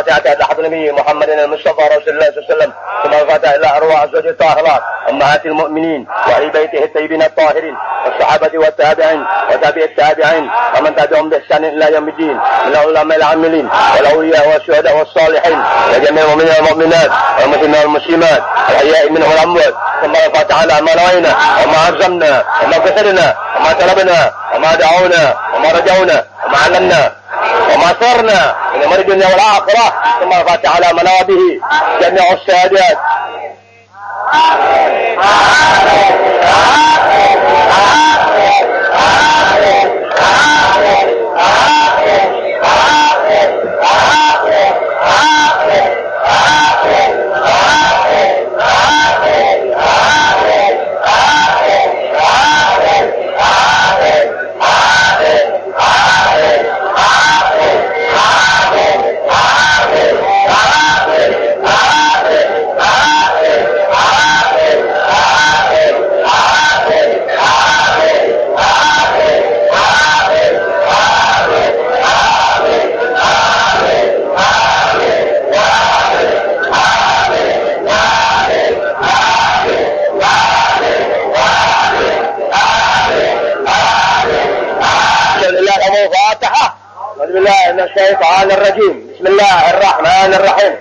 الفاتحة إلى حضرة النبي محمد المصطفى رسول الله صلى الله عليه وسلم ثم الفاتحة إلى أرواح أزواجه الطاهرات أمهات المؤمنين وأهل بيته الطيبين الطاهرين والصحابة والتابعين وتابع التابعين ومن تبعهم بإحسان إلى يوم الدين من العلماء العاملين والأولياء والشهداء والصالحين وجميع المؤمنين والمؤمنات والمسلمين والمسلمات الأحياء منهم والأموات ثم الفاتحة على ما نوينا وما عزمنا وما كسرنا وما طلبنا وما دعونا وما رجونا وما علمنا وما صرنا من أمر الدنيا والآخرة ثم الفاتحة على منابه جميع السادات. الشيطان الرجيم. بسم الله الرحمن الرحيم.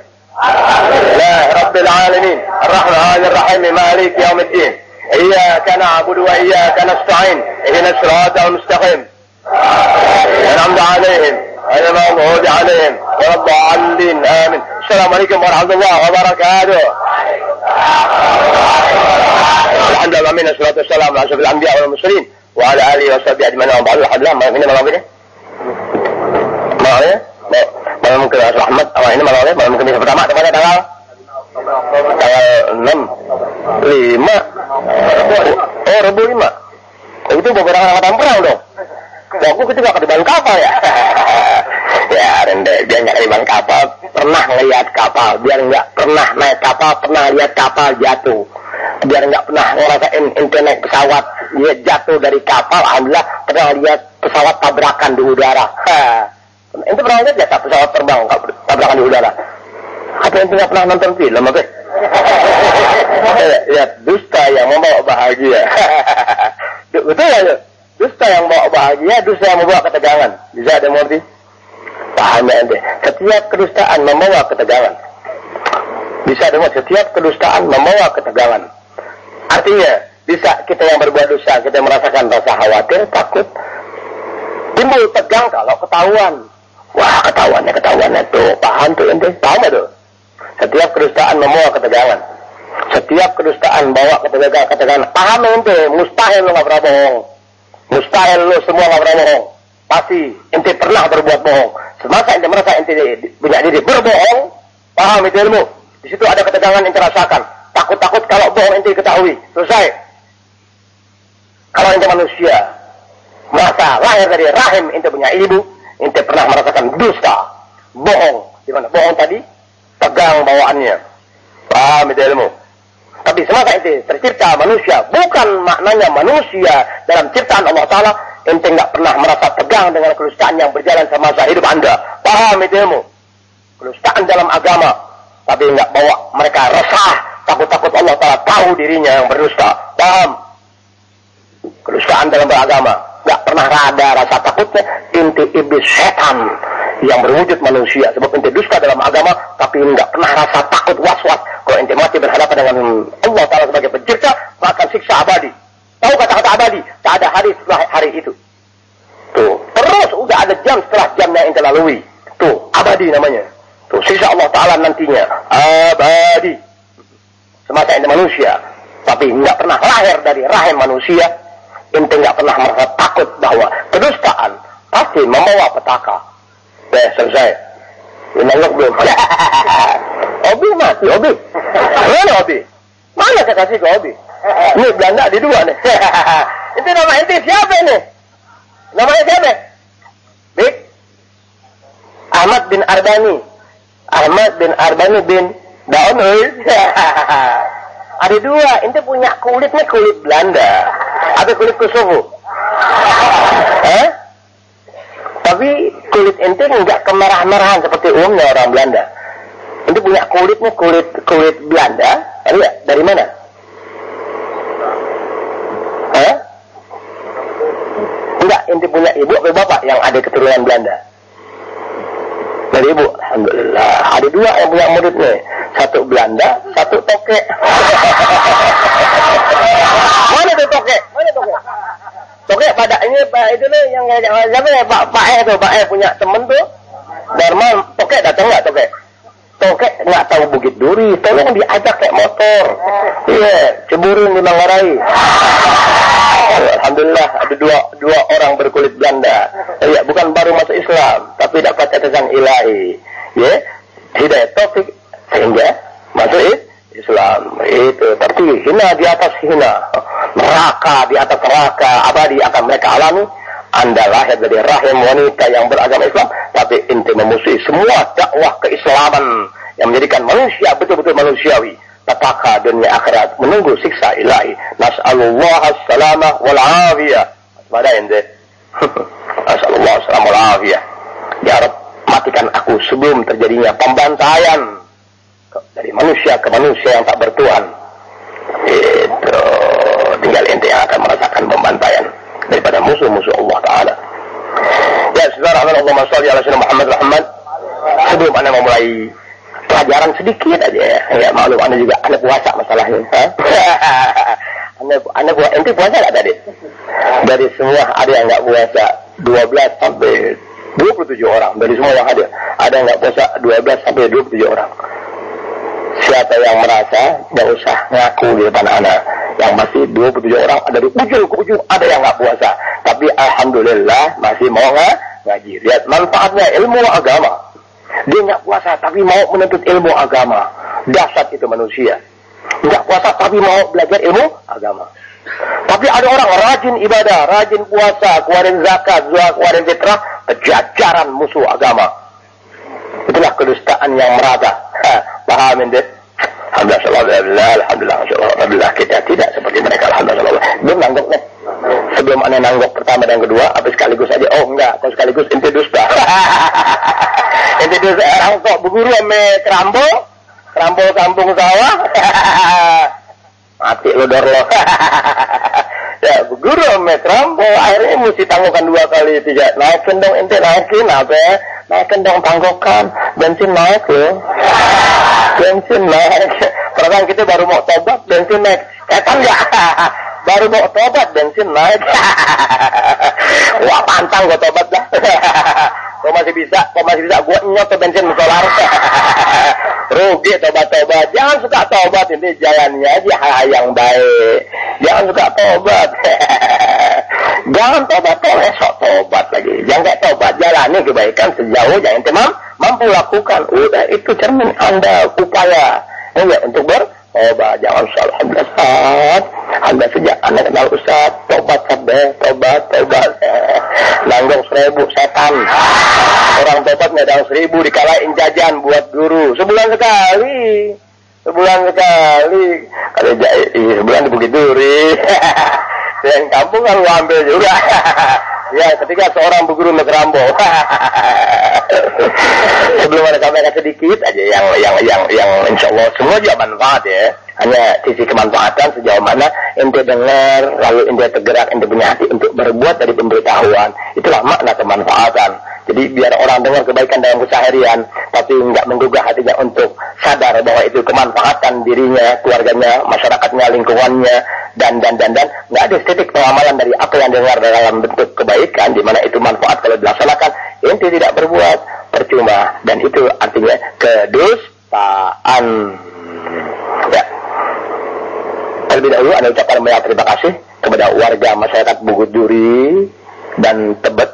لله رب العالمين الرحمن الرحيم مالك يوم الدين إياك نعبد وإياك نستعين اهدنا الصراط المستقيم أنعمت عليهم غير المغضوب عليهم ولا الضالين آمين. السلام عليكم ورحمة الله وبركاته. الحمد لله من الصلاة والسلام على أشرف الأنبياء والمرسلين وعلى آله وصحبه أجمعين وبعد. الحمد لله. Ini malam ini malam ke Rahmat. Ini malam Kamis pertama tepatnya tanggal 6 5 Rabu 5. Itu beberapa angkatan perang dong. Waktu ketika ke depan kapal ya. Ya rendah dia nyari ban kapal, pernah ngeliat kapal, biar nggak pernah naik kapal, pernah lihat kapal jatuh, biar nggak pernah ngerasain internet pesawat dia jatuh dari kapal, alhamdulillah pernah lihat pesawat tabrakan di udara. Itu pernah lihat ya pesawat terbang tabrakan di udara? Apa yang tidak pernah nonton film apa? Lihat dusta yang membawa bahagia. Betul ya? Dusta yang membawa bahagia, dusta yang membawa ketegangan. Bisa ada mengerti? Paham ya ente? Setiap kedustaan membawa ketegangan. Bisa dengar, setiap kedustaan membawa ketegangan. Artinya, bisa kita yang berbuat dosa, kita merasakan rasa khawatir, takut, timbul tegang kalau ketahuan. Wah, ketahuannya tuh. Paham tuh ente? Paham ya tuh? Setiap kedustaan membawa ketegangan. Setiap kedustaan bawa ketegangan. Paham ente? Mustahil lo gak pernah bohong. Mustahil lo semua gak pernah bohong. Pasti ente pernah berbuat bohong. Semasa ente merasa ente punya diri berbohong, paham itu ilmu. Di situ ada ketegangan ente rasakan. Takut-takut kalau bohong ente ketahui. Selesai. Kalau ente manusia merasa lahir dari rahim ente punya ibu, ente pernah merasakan dusta, bohong. Gimana? Bohong tadi tegang bawaannya. Paham itu ilmu. Tapi semasa ente tercipta manusia, bukan maknanya manusia dalam ciptaan Allah Ta'ala, ente nggak pernah merasa tegang dengan kedustaan yang berjalan semasa hidup anda. Paham itu ilmu. Kedustaan dalam agama, tapi nggak bawa mereka resah, takut-takut Allah Ta'ala tahu dirinya yang berdusta. Paham? Kedustaan dalam beragama, nggak pernah ada rasa takutnya. Ente iblis setan yang berwujud manusia. Sebab ente dusta dalam agama, tapi nggak pernah rasa takut was-was. Kalau ente mati berhadapan dengan Allah Ta'ala sebagai pencipta, akan siksa abadi. Tahu kata-kata abadi? Tak ada hari setelah hari itu. Tuh, terus udah ada jam setelah jamnya ente lalui. Tuh, abadi namanya. Tuh, siksa Allah Ta'ala nantinya abadi. Semasa ente manusia, tapi nggak pernah lahir dari rahim manusia, ente nggak pernah merasa takut bahwa kedustaan pasti membawa petaka. Selesai. Menangok belum? Obi mati, Obi. Mana Obi? Mana kekasih ke Obi? Ini Belanda di dua nih. Itu nama ente siapa nih? Namanya siapa? Bik Ahmad bin Arbani. Ahmad bin Arbani bin Daun. Ada dua. Ente punya kulitnya kulit Belanda atau kulit Kosovo? Tapi kulit ente enggak kemerah-merahan seperti umumnya orang Belanda. Ente punya kulitnya kulit Belanda, dari mana? Enggak, ente punya ibu atau bapak yang ada keturunan Belanda? Dari ibu, alhamdulillah. Ada 2 yang punya murid nih, 1 Belanda, 1 tokek. Mana tuh tokek? Tokek pada ini itu nih yang siapa ya Pak E punya temen tuh. Darman, tokek datang nggak tokek? Tokek nggak tahu Bukit Duri, tolong diajak kayak motor. Iya, ceburin di Manggarai. Alhamdulillah ada dua orang berkulit Belanda. Ya, bukan baru masuk Islam, tapi dapat catatan ilahi. Ya, hidayah taufik sehingga masuk Islam. Itu tapi hina di atas hina, neraka di atas neraka abadi akan mereka alami. Anda lahir dari rahim wanita yang beragama Islam, tapi ente memusuhi semua dakwah keislaman yang menjadikan manusia betul-betul manusiawi. Petaka dunia akhirat menunggu siksa ilahi. Nas'alullah as-salamah wal afiyah. Pada ente. Nas'alullah as-salamah wal afiyah. Ya Rabb, matikan aku sebelum terjadinya pembantaian dari manusia ke manusia yang tak bertuhan. Itu tinggal ente yang akan merasakan pembantaian daripada musuh-musuh Allah Ta'ala. Ya, saudara Allahumma sholli ala sayyidina Muhammad. Sebelum anda memulai pelajaran sedikit aja ya maklum anda juga anda puasa masalahnya. anda ente puasa nggak tadi? Dari semua ada yang nggak puasa 12 sampai 27 orang dari semua yang ada yang nggak puasa 12 sampai 27 orang. Siapa yang merasa nggak usah ngaku di depan anak. Yang masih 27 orang ada di ujung ke ujung, ada yang nggak puasa, tapi alhamdulillah masih mau ngaji. Lihat manfaatnya ilmu agama. Dia nggak puasa tapi mau menuntut ilmu agama. Dahsyat itu manusia. Nggak puasa tapi mau belajar ilmu agama. Tapi ada orang rajin ibadah, rajin puasa, keluarin zakat, keluarin fitrah, kejajaran musuh agama. Itulah kedustaan yang merata. Pahamin deh. Alhamdulillah kita tidak seperti mereka. Alhamdulillah. Belum nanggok nih. Sebelum anda nanggok pertama dan kedua, apa sekaligus aja? Oh enggak, kalau sekaligus ente dusta. Ente dusta orang kok berguru ame kerambo kampung sawah. Mati lo dor lo. Ya berguru ame kerambo, akhirnya mesti tangguhkan 2 kali 3. Naikin dong ente, naikin apa? Naikin dong tangguhkan, bensin naik lo. Bensin naik. Perasaan kita baru mau tobat, bensin naik. Kan ya? Baru mau tobat, bensin naik. Wah pantang gua tobat dah. Kau masih bisa gua nyot ke bensin solar. Rugi tobat. Jangan suka tobat, ini jalannya aja yang baik. Jangan suka tobat. Jangan tobat, esok tobat lagi. Jangan kayak tobat, jalani kebaikan sejauh yang ente mampu lakukan. Udah itu cermin anda upaya untuk bertobat. Jangan salah Ustaz. Anda sejak anda kenal Ustaz, tobat. Langgong 1000 setan. Orang tobat ngedang 1000 dikalahin jajan buat guru. Sebulan sekali. Kalau sebulan di Bukit Duri. Yang kampung kan lu ambil juga. Ya, ketika seorang berguru Negrambo. Sebelum ada kamera sedikit aja yang insya Allah semua juga manfaat ya. Hanya sisi kemanfaatan sejauh mana ente dengar, lalu ente tergerak, ente punya hati untuk berbuat dari pemberitahuan. Itulah makna kemanfaatan. Jadi biar orang dengar kebaikan dalam keseharian, tapi nggak menggugah hatinya untuk sadar bahwa itu kemanfaatan dirinya, keluarganya, masyarakatnya, lingkungannya, dan nggak ada titik pengamalan dari apa yang dengar dalam bentuk kebaikan, di mana itu manfaat kalau dilaksanakan, ente tidak berbuat percuma, dan itu artinya kedustaan. Ya. Terlebih dahulu Anda ucapkan banyak terima kasih kepada warga masyarakat Bukit Duri dan Tebet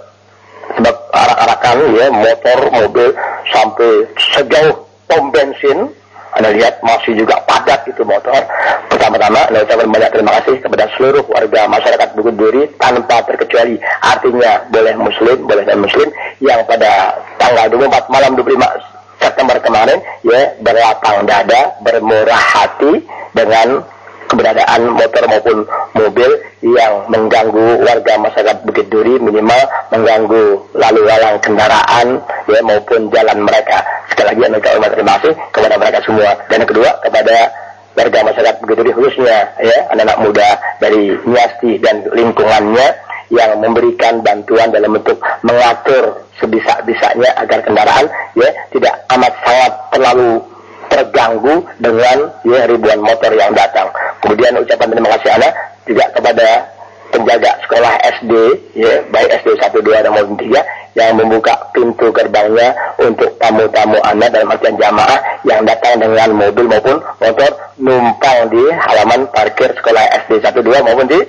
sebab arak-arakan ya motor mobil sampai sejauh pom bensin. Anda lihat masih juga padat itu motor. Pertama-tama Anda ucapkan banyak terima kasih kepada seluruh warga masyarakat Bukit Duri tanpa terkecuali. Artinya boleh muslim, boleh non muslim yang pada tanggal 24 malam 25 September kemarin ya berlapang dada, bermurah hati dengan keberadaan motor maupun mobil yang mengganggu warga masyarakat Bukit Duri, minimal mengganggu lalu lalang kendaraan ya maupun jalan mereka. Sekali lagi kami ucapkan terima kasih kepada mereka semua. Dan yang kedua, kepada warga masyarakat Bukit Duri khususnya ya anak-anak muda dari Niasti dan lingkungannya yang memberikan bantuan dalam bentuk mengatur sebisa-bisanya agar kendaraan ya tidak amat sangat terlalu terganggu dengan ya ribuan motor yang datang. Kemudian ucapan terima kasih Ana juga kepada penjaga sekolah SD ya, baik SD 1, 2 dan maupun 3 yang membuka pintu gerbangnya untuk tamu-tamu Ana dalam artian jamaah yang datang dengan mobil maupun motor numpang di halaman parkir sekolah SD 1, 2 maupun 3.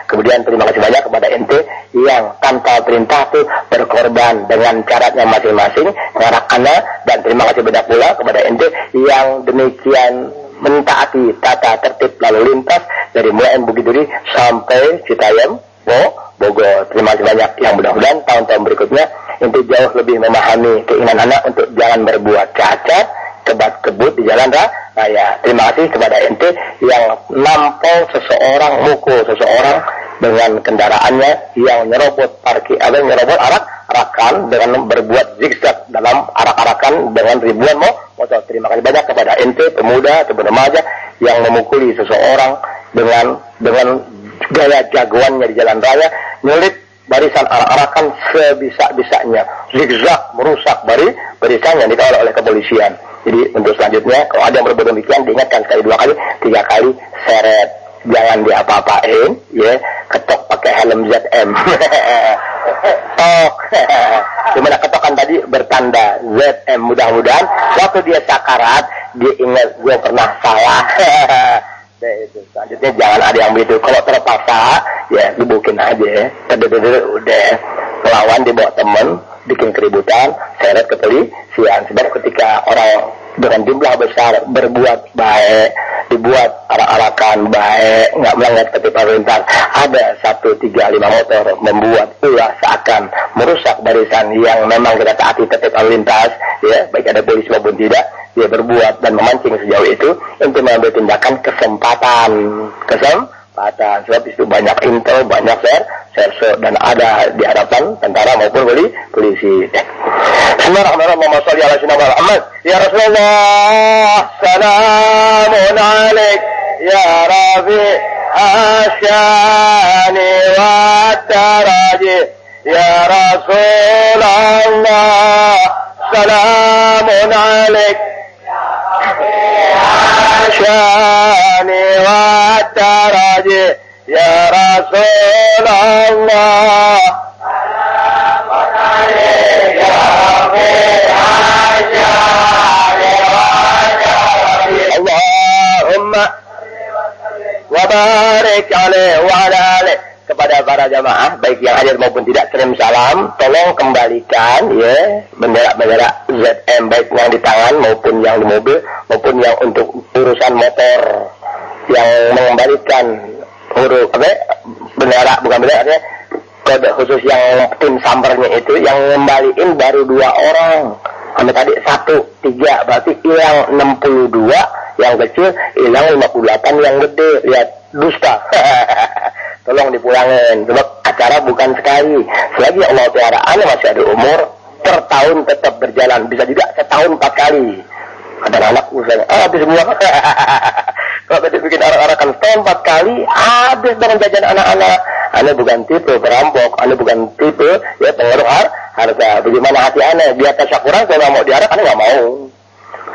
Kemudian terima kasih banyak kepada ente yang tanpa perintah tuh berkorban dengan caranya masing-masing mengarah Ana, dan terima kasih banyak pula kepada ente yang demikian mentaati tata tertib lalu lintas dari mulai Bukit Duri sampai Citayam, Bogor. Terima kasih banyak, yang mudah-mudahan tahun-tahun berikutnya ente jauh lebih memahami keinginan anak untuk jangan berbuat cacat, kebat-kebut di jalan raya. Terima kasih kepada ente yang nampol seseorang, mukul seseorang dengan kendaraannya yang nyerobot nyerobot arak-arakan dengan berbuat zigzag dalam arak-arakan dengan ribuan motor. Terima kasih banyak kepada ente pemuda atau remaja yang memukuli seseorang dengan gaya jagoannya di jalan raya, nyelip barisan arak-arakan sebisa-bisanya, zigzag merusak barisan yang dikawal oleh kepolisian. Jadi untuk selanjutnya kalau ada yang berbuat demikian diingatkan sekali, 2 kali, 3 kali, seret, jangan diapa-apain ya, ketok pakai helm ZM. Tok. Dimana ketokan tadi bertanda ZM, mudah-mudahan waktu dia sakarat dia ingat gue pernah salah. Itu selanjutnya jangan ada yang begitu. Kalau terpaksa ya dibukin aja, udah lawan dibawa temen, bikin keributan, seret ke polisian. Sebab ketika orang dengan jumlah besar berbuat baik, dibuat arak-arakan baik, nggak melanggar tertib lalu lintas, ada 1, 3, 5 motor membuat ulah seakan merusak barisan yang memang kita taati tertib lalu lintas ya, baik ada polisi maupun tidak, dia berbuat dan memancing sejauh itu untuk mengambil tindakan kesempatan. Sebab itu banyak intel, banyak serso, dan ada di hadapan tentara maupun polisi. Bismillahirrahmanirrahim. Ya Rasulullah, salamun alaik ya Rabi asyani wa taraji. Ya Rasulullah, salamun alaik asyani wa taraji. Ya Rasulullah, salamun alaik ya Rabbi asyani wa taraji. Allahumma wa barik alaihi wa ala alihi. Kepada para jamaah baik yang hadir maupun tidak, kirim salam, tolong kembalikan ya bendera-bendera ZM baik yang di tangan maupun yang di mobil maupun yang untuk urusan motor, yang mengembalikan huruf bendera, bukan bendera artinya kode khusus yang tim sampernya itu yang ngembaliin baru 2 orang. Kami tadi 1, 3 berarti hilang 62, yang kecil hilang 58, yang gede lihat dusta. Tolong dipulangin, sebab acara bukan sekali. Selagi Allah Ta'ala masih ada umur, per tahun tetap berjalan. Bisa juga setahun 4 kali. Ada anak usahanya, habis semua. Kalau tadi bikin arak-arakan setahun 4 kali, habis dengan jajan anak-anak. Anda bukan tipe perampok, Anda bukan tipe ya pengaruh harga. Bagaimana hati Anda? Biar tasyakuran, kalau nggak mau diarak, Anda nggak mau.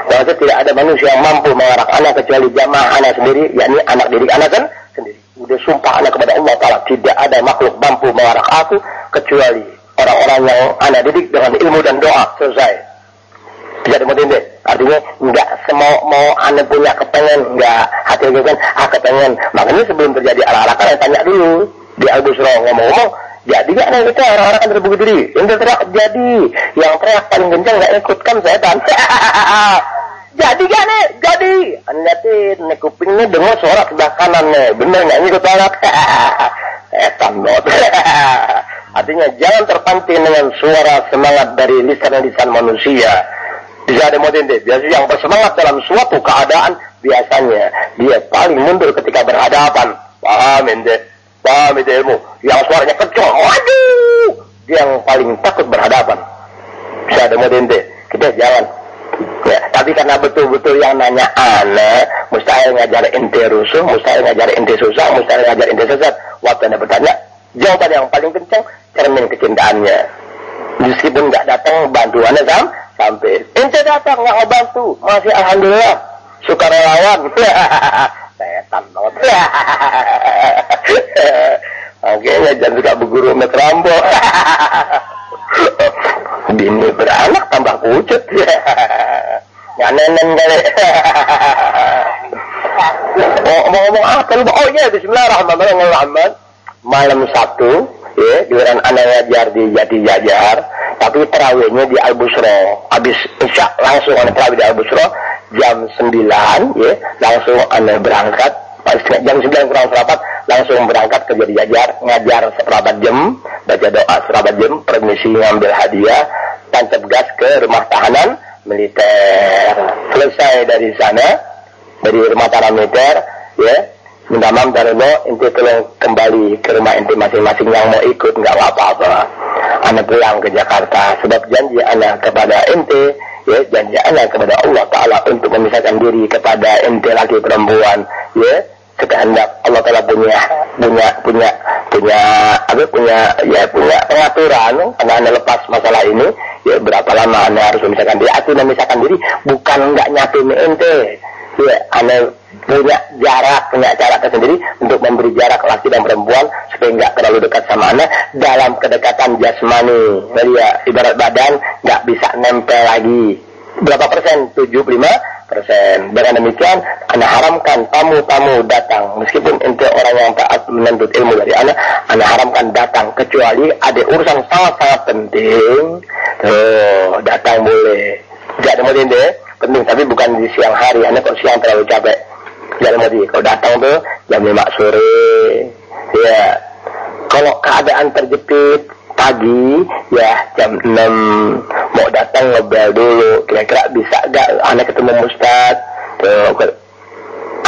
Karena tidak ada manusia yang mampu mengarak anak kecuali jamaah anak sendiri, yakni anak didik anak kan sendiri. Udah sumpah anak kepada Allah Ta'ala, tidak ada makhluk mampu mengarak aku kecuali orang-orang yang anak didik dengan ilmu dan doa. Selesai. Bisa dimutin deh. Artinya nggak mau anak punya kepengen, nggak hati kan kepengen. Makanya sebelum terjadi arak-arakan yang tanya dulu di Al-Busra, ngomong-ngomong jadi gak nih kita arak-arakan dari Bukit Duri? Yang teriak jadi, yang teriak paling kencang nggak ikutkan setan. Jadi gak nih? Jadi. Lihatin, nih kupingnya dengar suara sebelah kanan nih. Bener gak ngikut anak? Setan banget. Artinya jangan terpancing dengan suara semangat dari lisan-lisan manusia. Bisa demotin deh. Biasanya yang bersemangat dalam suatu keadaan biasanya dia paling mundur ketika berhadapan. Paham ente ilmu yang suaranya kencang, waduh, dia yang paling takut berhadapan. Bisa ada model ente, kita jalan ya, tapi karena betul-betul yang nanya ana, mustahil ngajar ente rusuh, mustahil ngajar ente susah, mustahil ngajar ente sesat. Waktu anda bertanya, jawaban yang paling kencang cermin kecintaannya. Meskipun nggak datang bantuannya sampai ente datang nggak mau bantu, masih alhamdulillah sukarelawan. Setan banget. Akhirnya jangan suka berguru sama Rambo. Bini beranak tambah pucut. Nggak nenen kali. Ngomong apa lu? Oh iya, bismillahirrahmanirrahim. Malam Sabtu, ya, giliran anak ngajar di Jati Jajar, tapi terawihnya di Al-Busro. Habis isya langsung anak terawih di Al-Busro, jam 9, ya, langsung anak berangkat. Jam 9 kurang seperempat langsung berangkat ke Jati Jajar, ngajar seperempat jam, baca doa seperempat jam, permisi ngambil hadiah, tancap gas ke rumah tahanan militer. Selesai dari sana, dari rumah tahanan militer, ya, minta maaf dari lo, ente tolong kembali ke rumah ente masing-masing. Yang mau ikut nggak apa-apa, anak pulang ke Jakarta, sebab janji anak kepada ente, ya, janji anak kepada Allah Ta'ala untuk memisahkan diri kepada ente laki perempuan, ya, sekehendak Allah Ta'ala punya pengaturan. Karena anda lepas masalah ini, ya, berapa lama anda harus memisahkan diri. Aku memisahkan diri bukan nggak nyatin ente, ya, anda punya jarak, punya cara tersendiri untuk memberi jarak laki dan perempuan supaya nggak terlalu dekat sama anak dalam kedekatan jasmani. Jadi ya, ibarat badan nggak bisa nempel lagi. Berapa persen? 75%. Dengan demikian, anak haramkan tamu-tamu datang. Meskipun ente orang yang taat menuntut ilmu dari anak haramkan datang kecuali ada urusan sangat-sangat penting. Tuh, datang boleh. Tidak ada model deh. Penting, tapi bukan di siang hari. Anak kalau siang terlalu capek. Jangan mau kalau datang tuh jam 5 sore, ya. Kalau keadaan terjepit pagi, ya jam 6 mau datang ngobrol dulu. Kira-kira bisa gak anak ketemu Ustaz? Tuh,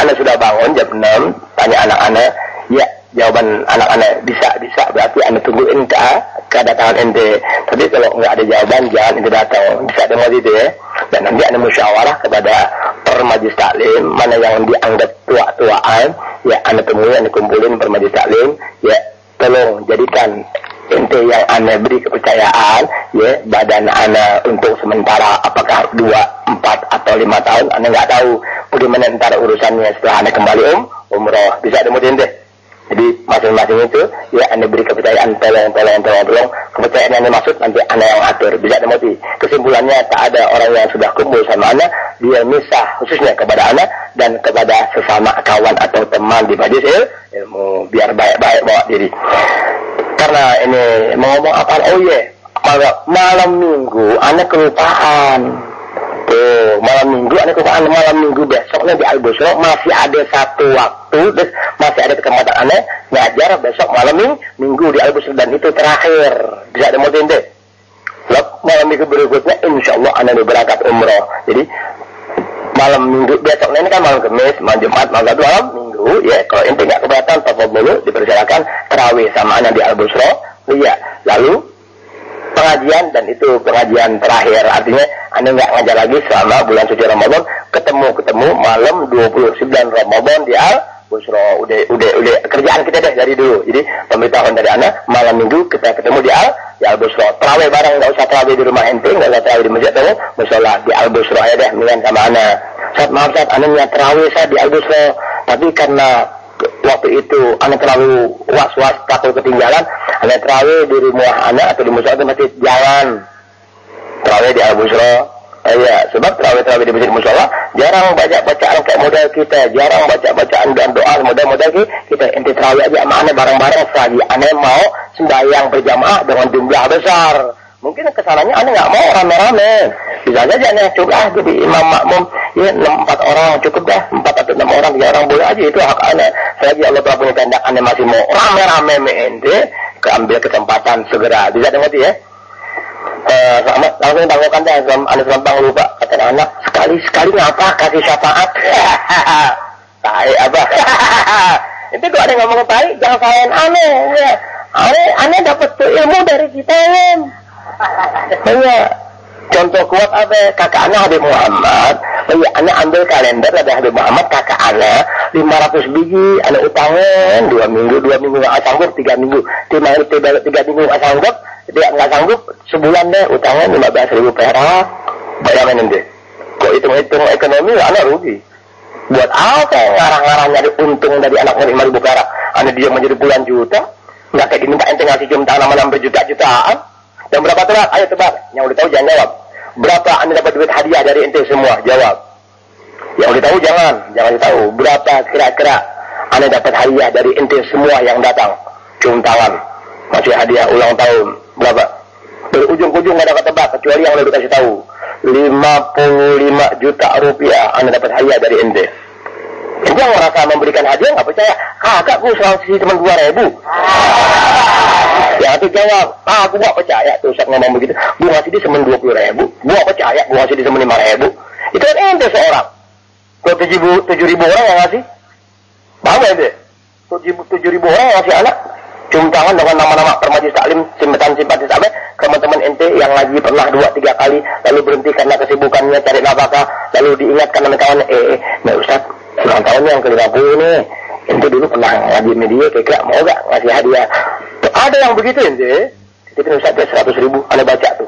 anak sudah bangun jam 6, tanya anak-anak, ya jawaban anak-anak bisa, berarti anak tungguin kedatangan ente. Tapi kalau nggak ada jawaban, jangan ente datang. Bisa ada mau gitu ya. Dan nanti ada musyawarah kepada permajlis taklim, mana yang dianggap tua-tuaan, ya anda temui, anda kumpulin permajlis taklim, ya tolong jadikan ente yang anda beri kepercayaan, ya badan anda untuk sementara, apakah 2, 4 atau 5 tahun, anda nggak tahu bagaimana antara urusannya setelah anda kembali umroh. Bisa ada model deh. Jadi masing-masing itu, ya anda beri kepercayaan, tolong. Kepercayaan yang dimaksud nanti anda yang atur. Bisa ada motif. Kesimpulannya, tak ada orang yang sudah kumpul sama anda, dia misah khususnya kepada anda dan kepada sesama kawan atau teman di majlis ilmu, biar baik-baik bawa diri. Karena ini mau ngomong apa? Oh iya, malam minggu anda kelupaan. Tuh, malam minggu ada kelupaan. Malam minggu besoknya di Al-Busro masih ada satu waktu, terus masih ada kesempatan anda ngajar besok malam minggu di Al-Busro, dan itu terakhir. Bisa ada model deh. Malam minggu berikutnya insya Allah anda berangkat umroh. Jadi malam minggu besoknya ini kan malam Kamis, malam Jumat, malam Sabtu, malam minggu, ya. Kalau ente nggak keberatan, telepon dulu, dipersilakan terawih sama anda di Al-Busro, ya. Lalu pengajian, dan itu pengajian terakhir, artinya anda nggak ngajar lagi selama bulan suci Ramadan. Ketemu malam 29 Ramadan di Al-Busro. Udah kerjaan kita deh dari dulu. Jadi pemberitahuan dari anda, malam minggu kita ketemu di Al-Busro. Terawih bareng, nggak usah terawih di rumah ente, nggak usah terawih di masjid atau musola, di Al-Busro aja deh, mendingan sama anda. Maaf anda niat terawih saya di Al-Busro, tapi karena waktu itu anda terlalu was-was takut ketinggalan, anda terawih di rumah anda atau di musola itu masih jalan. Terawih di Al-Busro, iya, sebab terawih di masjid musola jarang baca bacaan kayak model kita, jarang baca bacaan dan doa model kita. Ente terawih aja sama anda bareng-bareng, selagi anda mau sembahyang berjamaah dengan jumlah besar. Mungkin kesananya anda nggak mau rame-rame, bisa saja anda coba jadi imam makmum, ya 4 orang cukup dah, 4 atau 6 orang, 3 orang boleh aja, itu hak anda. Selagi Allah telah punya kehendak anda masih mau rame-rame ente, keambil kesempatan segera. Bisa dengar ya. Selamat, langsung tangguhkan deh, anak gampang lupa. Kata anak, sekali-sekali ngapa kasih syafaat? Tai apa? Itu kalau ada yang ngomong tai, jangan salahin aneh. Ya. Aneh dapat ilmu dari kita. Ya. Contoh kuat apa? Kakak anak Habib Muhammad. Ya, anak ambil kalender dari Habib Muhammad, kakak anak 500 biji, anak utangin 2 minggu nggak sanggup, 3 minggu, 3 minggu nggak sanggup, dia nggak sanggup, sebulan deh utangnya 15.000 perak. Bayangin nanti, kok hitung ekonomi anak rugi. Buat apa ngarang-ngarang nyari untung dari anak 5.000 perak? Anak dia menjadi puluhan juta, nggak kayak diminta ente ngasih jam tangan nama berjuta-jutaan. Dan berapa tebak? Ayo tebak. Yang udah tahu jangan jawab. Berapa anda dapat duit hadiah dari ente semua? Jawab. Yang udah tahu jangan tahu. Berapa kira-kira anda dapat hadiah dari ente semua yang datang? Cium tangan. Masih hadiah ulang tahun. Berapa? Berujung-ujung nggak dapat tebak kecuali yang udah dikasih tahu. 55 juta rupiah anda dapat hadiah dari ente. Ente yang merasa memberikan hadiah nggak percaya? Kakak gue selalu sih cuma 2.000. Ya itu jawab, aku gak percaya tuh Ustaz ngomong begitu. Gue ngasih dia semen 20.000. Gue gak percaya, gue ngasih dia semen 5.000. Itu kan ente seorang. Kalau 7.000 orang yang ngasih, paham ya ente? 7.000 orang yang ngasih anak, cium tangan dengan nama-nama permajis taklim, simpatis apa? Teman-teman ente yang ngaji pernah 2-3 kali, lalu berhenti karena kesibukannya cari nafkah, lalu diingatkan sama kawan, nah Ustaz, ulang tahunnya yang ke-50 nih. Ente dulu pernah ngaji media, kira-kira mau gak ngasih hadiah? Ada yang begitu ente, itu Ustaz 100.000, anda baca tuh.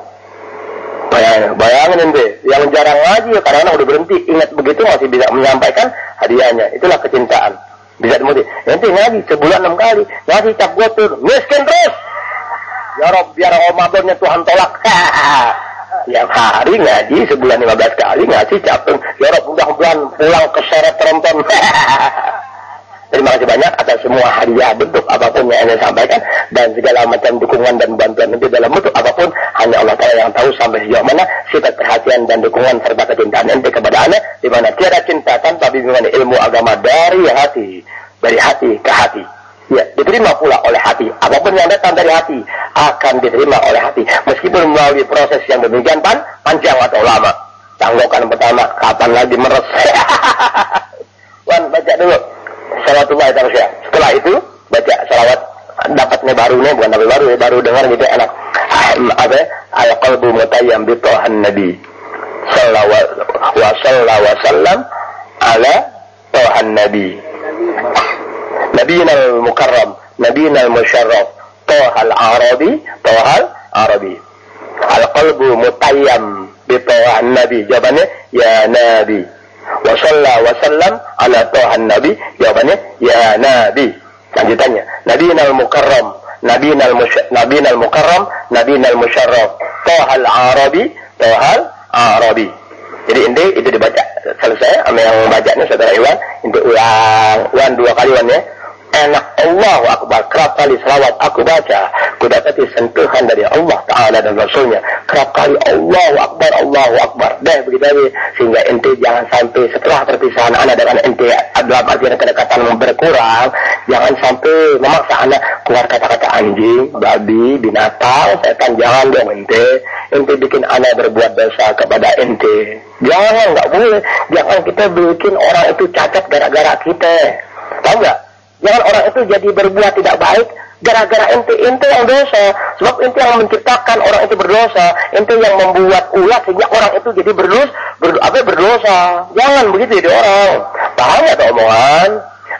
Bayangin ente, yang jarang ngaji, kadang-kadang udah berhenti, ingat begitu masih bisa menyampaikan hadiahnya. Itulah kecintaan. Bisa dimuti. Ente ngaji sebulan 6 kali, ngaji cap gotur, miskin terus. Ya Rob, biar Ramadannya Tuhan tolak. Tiap hari ngaji sebulan 15 kali ngasih cap. Ya Rob, mudah-mudahan pulang keseret tronton. Terima kasih banyak atas semua hadiah bentuk apapun yang Anda sampaikan dan segala macam dukungan dan bantuan itu dalam bentuk apapun hanya Allah Ta'ala yang tahu sampai sejauh mana sifat perhatian dan dukungan serta kecintaan ente kepada Anda, di mana tiada cinta tanpa bimbingan ilmu agama dari hati ke hati. Ya, diterima pula oleh hati. Apapun yang datang dari hati akan diterima oleh hati meskipun melalui proses yang demikian panjang atau lama. Tanggokan pertama, kapan lagi meres? Wan, baca dulu. Salawatullah itu ya. Setelah itu baca salawat, dapatnya baru nih, bukan tapi baru dengar gitu enak. Apa? Al-qalbu mutayyam bi ta'han nabi. Sallallahu wa sallam ala ta'han nabi. Nabiyina al-mukarram, nabiyina al-musharraf, ta'hal arabi. Al-qalbu mutayyam bi ta'han nabi. Jawabannya ya nabi. Wa sallam ala ta'han nabi. Jawabannya ya nabi. Lanjutannya nabiyinal mukarram, nabiyinal mukarram, nabiyinal musyarraf, ta'hal arabi. Jadi ente itu dibaca selesai sama yang bacanya saudara Iwan, ente ulang 2 kali Iwan ya. Enak, Allahu Akbar, kerap kali selawat aku baca, ku dapati sentuhan dari Allah Ta'ala dan Rasulnya. Kerap kali Allahu Akbar, deh begitu aja. Sehingga ente jangan sampai setelah perpisahan anak dengan ente dalam artian kedekatan berkurang, jangan sampai memaksa anak keluar kata-kata anjing, babi, binatang, setan. Jangan dong ente bikin anak berbuat dosa kepada ente. Jangan, nggak boleh. Jangan kita bikin orang itu cacat gara-gara kita. Tahu nggak? Jangan orang itu jadi berbuat tidak baik gara-gara ente yang dosa. Sebab ente yang menciptakan orang itu berdosa, ente yang membuat ulat sehingga orang itu jadi berdosa. Jangan begitu jadi orang. Paham nggak tuh omongan?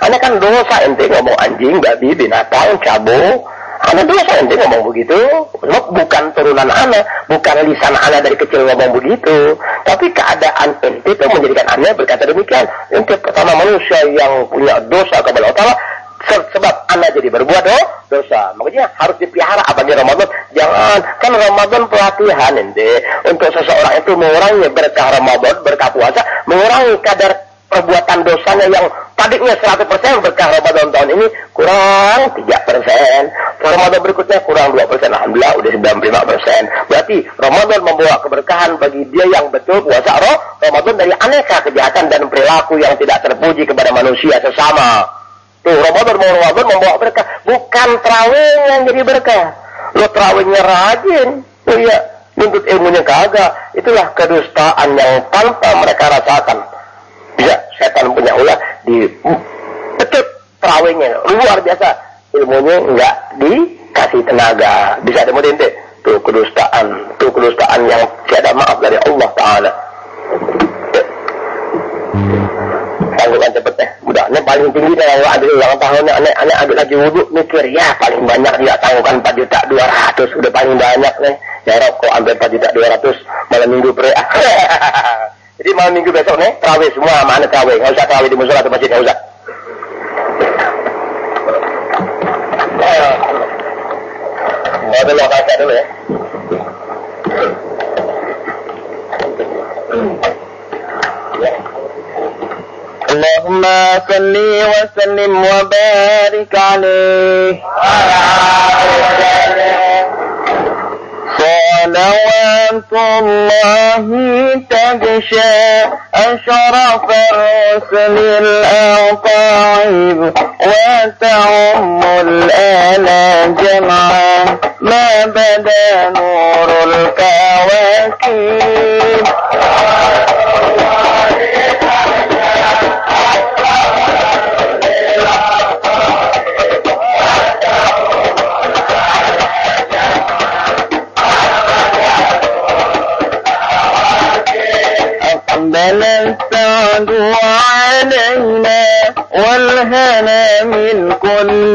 Anda kan dosa ente ngomong anjing, babi, binatang, cabul. Anda dosa ente ngomong begitu. Sebab bukan turunan Anda, bukan lisan Anda dari kecil ngomong begitu. Tapi keadaan ente itu menjadikan Anda berkata demikian. Ente pertama manusia yang punya dosa kepada Allah Ta'ala, sebab Anda jadi berbuat dosa. Makanya harus dipelihara apalagi Ramadan. Jangan, kan Ramadan pelatihan ente untuk seseorang itu mengurangi berkah Ramadan, berkah puasa, mengurangi kadar perbuatan dosanya yang tadinya 100% berkah Ramadan tahun ini kurang 3%. Ramadan berikutnya kurang 2%. Alhamdulillah udah 95%. Berarti Ramadan membawa keberkahan bagi dia yang betul puasa Ramadan dari aneka kejahatan dan perilaku yang tidak terpuji kepada manusia sesama. Tuh Ramadan membawa berkah. Bukan terawih yang jadi berkah. Lo terawihnya rajin. Oh iya, nuntut ilmunya kagak. Itulah kedustaan yang tanpa mereka rasakan. Bisa setan punya ulah di pecut terawihnya luar biasa, ilmunya enggak dikasih tenaga. Bisa demotin deh. Tuh kedustaan yang tiada maaf dari Allah Ta'ala. Tangguhkan cepet deh, mudahnya paling tinggi dalam adil ulang tahunnya. Aneh ambil lagi wudhu, mikir ya paling banyak dia tangguhkan 4.200.000, udah paling banyak nih. Ya rokok ambil 4.200.000 malam minggu pre. Jadi malam minggu besok nih terawih semua, mana terawih, nggak usah terawih di musola atau masjid, nggak usah. Mau dulu kaca dulu ya. Allahumma salli wa sallim wa barik alaihi. صلوات الله تغشى أشرف الرسل الأطايب وتعم الآل جمعا ما بدا نور الكواكب. بل السعد علينا والهنا من كل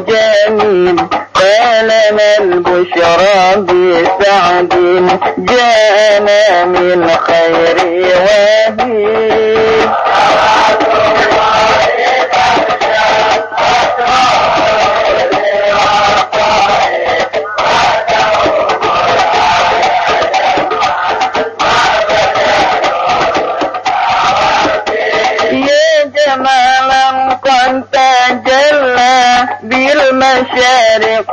جانب فلنا البشرى بسعد جاءنا من خير وهيب. تجلى بالمشارق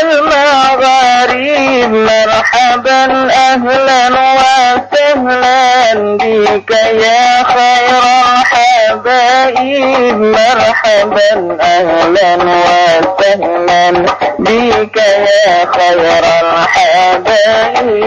والمغارب مرحبا أهلا وسهلا بك يا خير الحبائب. مرحبا أهلا وسهلا بك يا خير الحبائب.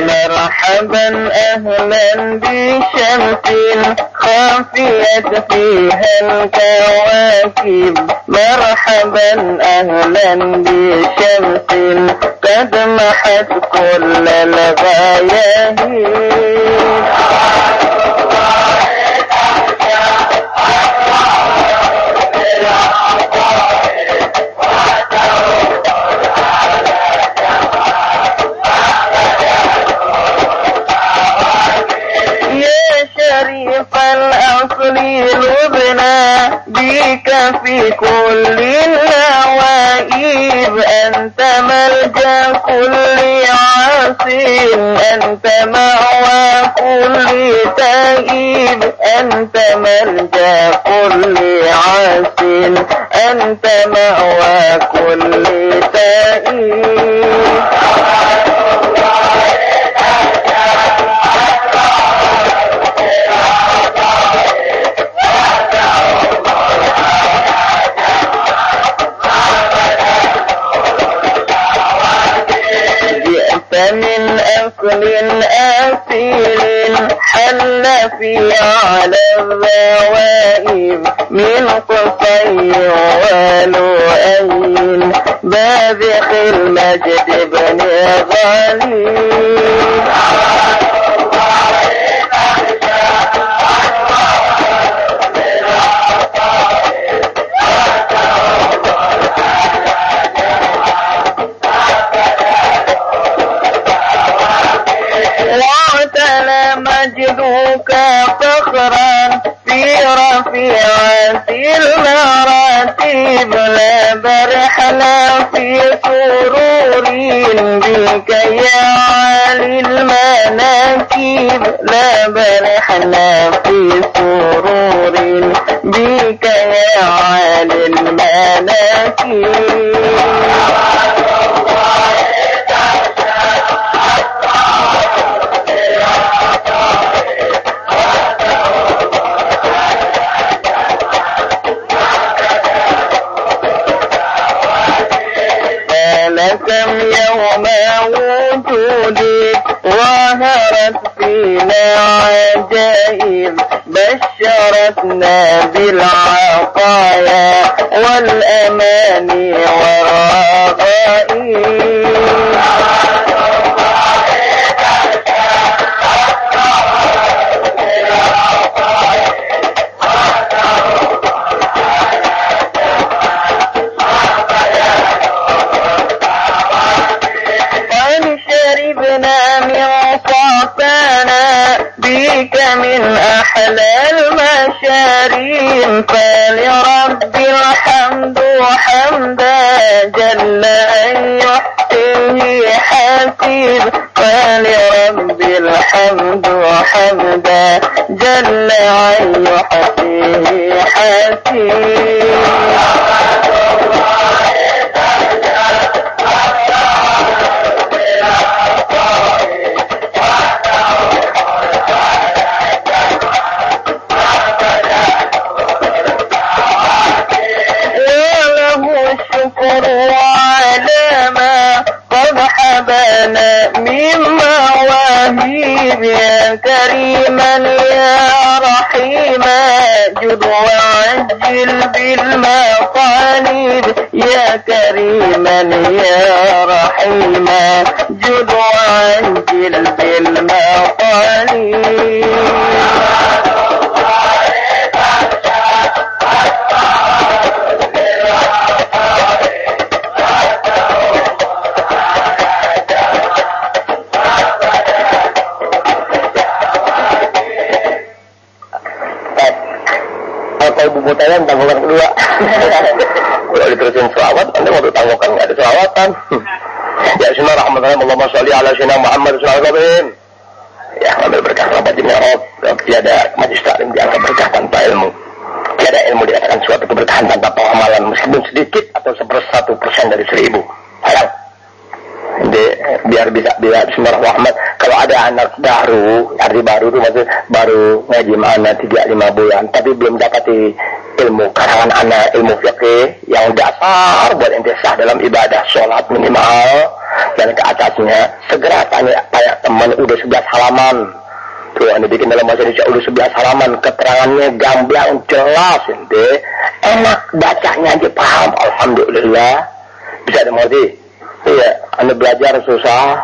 مرحبا أهلا بشمس خافيت فيها الكواكب. مرحبا أهلا بشمس قد محت كل الغياهب. شريف الأصل لبنا بك في كل النوائب. أنت ملجأ كل عاصٍ أنت مأوى كل تائب. أنت ملجأ كل عاصٍ أنت مأوى كل تائب. من أكل أثير حل في على الذوائب من قصي ولؤي باذخ المجد بن غالب. مجدك فخرا في رفيعة المراتب. لا برحنا في سرور بك يا عالي المناكب. لا برحنا في سرور بك يا عالي المناكب. ظهرت فينا عجائب بشرتنا بالعطايا والأماني والرغائب. بك من أحلى المشاريب فلرب الحمد حمدا جل أن يحسيه حسيب فلرب الحمد حمدا جل أن يحسيه حسيب. من مواهب يا كريما يا رحيما جد وعجل بالمطالب يا كريما يا رحيما جد وعجل بالمطالب. Tanggungan tanggungan kedua. Kalau diterusin selawat, nanti waktu tanggungan nggak ada selawatan. Ya bismillahirrahmanirrahim. Allahumma sholli ala sayyidina Muhammad sallallahu alaihi wasallam. Ya, ambil berkah rapat di mi'raj. Tiada majlis taklim dianggap berkah tanpa ilmu. Tiada ilmu dikatakan suatu keberkahan tanpa pengamalan, meskipun sedikit atau 1% dari 1000. Sayang. Biar bismillahirrahmanirrahim. Kalau ada anak baru, arti baru itu maksud baru ngaji mana 3-5 bulan, tapi belum dapati ilmu karangan anak, ilmu fikih yang dasar buat ente sah dalam ibadah sholat minimal dan ke atasnya, segera tanya teman udah 11 halaman. Tuh anda bikin dalam bahasa Indonesia udah 11 halaman, keterangannya gamblang jelas ente, enak bacanya aja paham, alhamdulillah bisa dimengerti. Iya, anda belajar susah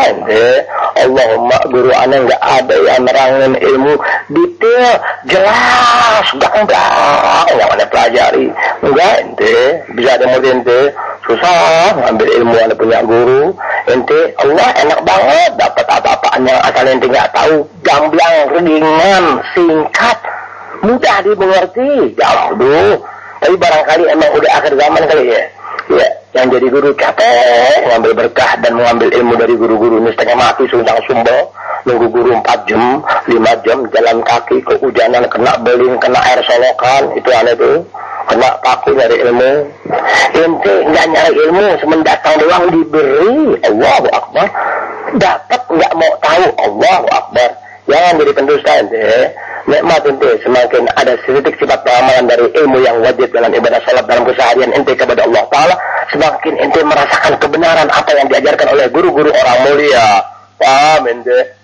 ente. Allahumma guru anda nggak ada yang nerangin ilmu detail, jelas, enggak yang anda pelajari, enggak ente. Bisa ada murid ente, susah ngambil ilmu anda punya guru, ente Allah enak banget dapat apa-apaan yang asal ente nggak tahu, gamblang, ringan, singkat, mudah dimengerti. Ya Allah, tapi barangkali emang udah akhir zaman kali ya. Ya, yang jadi guru capek mengambil berkah dan mengambil ilmu dari guru-guru ini setengah mati sunjang sumbel, nunggu guru 4 jam 5 jam jalan kaki kehujanan, kena beling, kena air solokan, itu aneh tuh, kena paku dari ilmu. Ente nggak nyari ilmu, semendatang doang diberi. Allahu Akbar, dapat nggak mau tahu. Allahu Akbar. Jangan jadi pendusta ente. Nikmat ente semakin ada sedikit sifat pengamalan dari ilmu yang wajib dalam ibadah salat dalam keseharian ente kepada Allah Ta'ala, semakin ente merasakan kebenaran apa yang diajarkan oleh guru-guru orang mulia. Paham ente?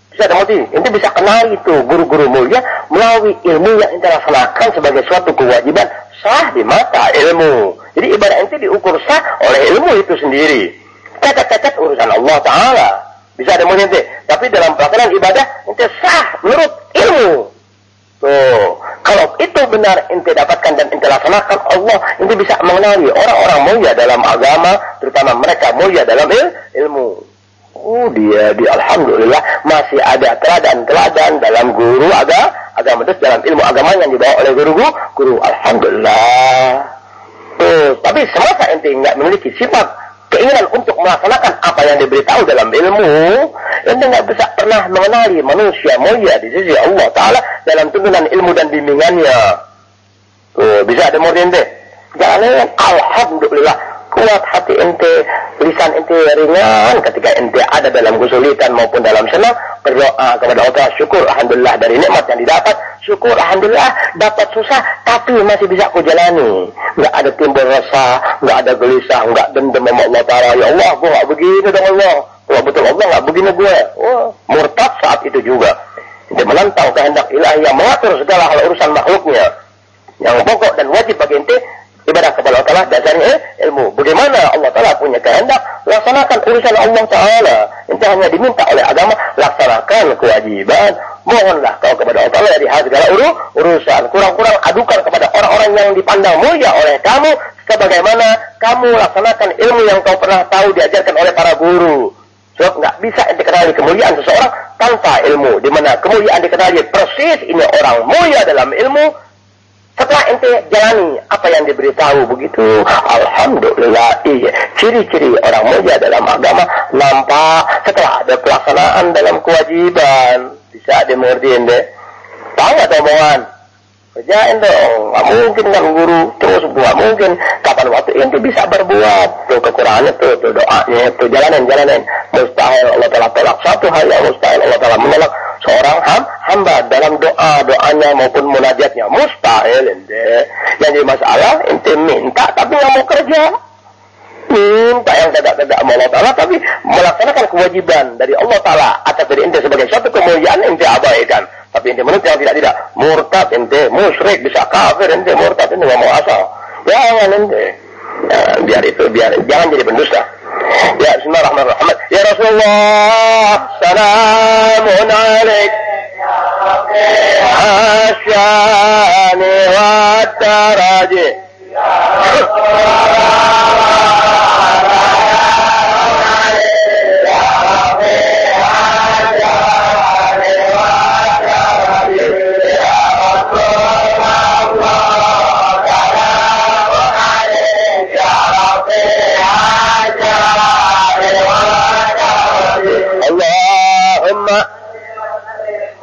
Bisa temuti, ente bisa kenal itu guru-guru mulia melalui ilmu yang ente laksanakan sebagai suatu kewajiban sah di mata ilmu. Jadi ibadah ente diukur sah oleh ilmu itu sendiri. Cacat-cacat urusan Allah Ta'ala. Bisa ada ente, tapi dalam pelaksanaan ibadah ente sah menurut ilmu. Tuh, kalau itu benar ente dapatkan dan ente laksanakan, Allah ente bisa mengenali orang-orang mulia dalam agama, terutama mereka mulia dalam ilmu. Oh dia alhamdulillah masih ada teladan-teladan dalam guru agama terus dalam ilmu agama yang dibawa oleh guru alhamdulillah. Tuh, tapi semasa ente nggak memiliki sifat keinginan untuk melaksanakan apa yang diberitahu dalam ilmu, ente nggak bisa pernah mengenali manusia mulia di sisi Allah Ta'ala dalam tuntunan ilmu dan bimbingannya. Tuh, bisa ada murid ente. Jangan alhamdulillah kuat hati ente, lisan ente ringan ketika ente ada dalam kesulitan maupun dalam senang, berdoa kepada Allah, syukur alhamdulillah dari nikmat yang didapat, syukur alhamdulillah dapat susah tapi masih bisa aku jalani, nggak ada timbul rasa, nggak ada gelisah, nggak dendam sama Allah Ta'ala. Ya Allah, gua nggak begini dong Allah, Wah betul Allah nggak begini gue. Wah murtad saat itu juga. Ente menentang kehendak ilahi yang mengatur segala hal urusan makhluknya. Yang pokok dan wajib bagi ente ibadah kepada Allah Ta'ala dasarnya ilmu. Bagaimana Allah Ta'ala punya kehendak, laksanakan urusan Allah Ta'ala. Ente hanya diminta oleh agama, laksanakan kewajiban. Mohonlah kau kepada Allah Ta'ala dari segala urusan. Kurang-kurang adukan kepada orang-orang yang dipandang mulia oleh kamu, sebagaimana kamu laksanakan ilmu yang kau pernah tahu diajarkan oleh para guru. Sebab nggak bisa ente kenali kemuliaan seseorang tanpa ilmu. Dimana kemuliaan dikenali persis ini orang mulia dalam ilmu. Setelah ente jalani apa yang diberitahu begitu, alhamdulillah, iya. Ciri-ciri orang mulia dalam agama nampak setelah ada pelaksanaan dalam kewajiban. Bisa dimengerti ente. Tahu nggak omongan? Kerjain dong, nggak mungkin kan guru terus nggak mungkin. Kapan waktu ente bisa berbuat? Tuh kekurangannya tuh doanya, tuh jalanin. Mustahil Allah Ta'ala tolak satu hal yang mustahil Allah Ta'ala menolak seorang hamba dalam doanya maupun munajatnya. Mustahil ente. Yang jadi masalah ente minta tapi nggak mau kerja. Minta yang tidak mau Allah Ta'ala tapi melaksanakan kewajiban dari Allah Ta'ala atas dari ente sebagai suatu kemuliaan ente abaikan. Tapi ente menuntut yang tidak murtad ente, musyrik, bisa kafir ente, murtad ente nggak mau asal. Jangan ente. Nah, biar jangan jadi pendusta. Ya bismillahirrahmanirrahim. Ya Rasulullah, salamun alaik. Asyani wa taraji.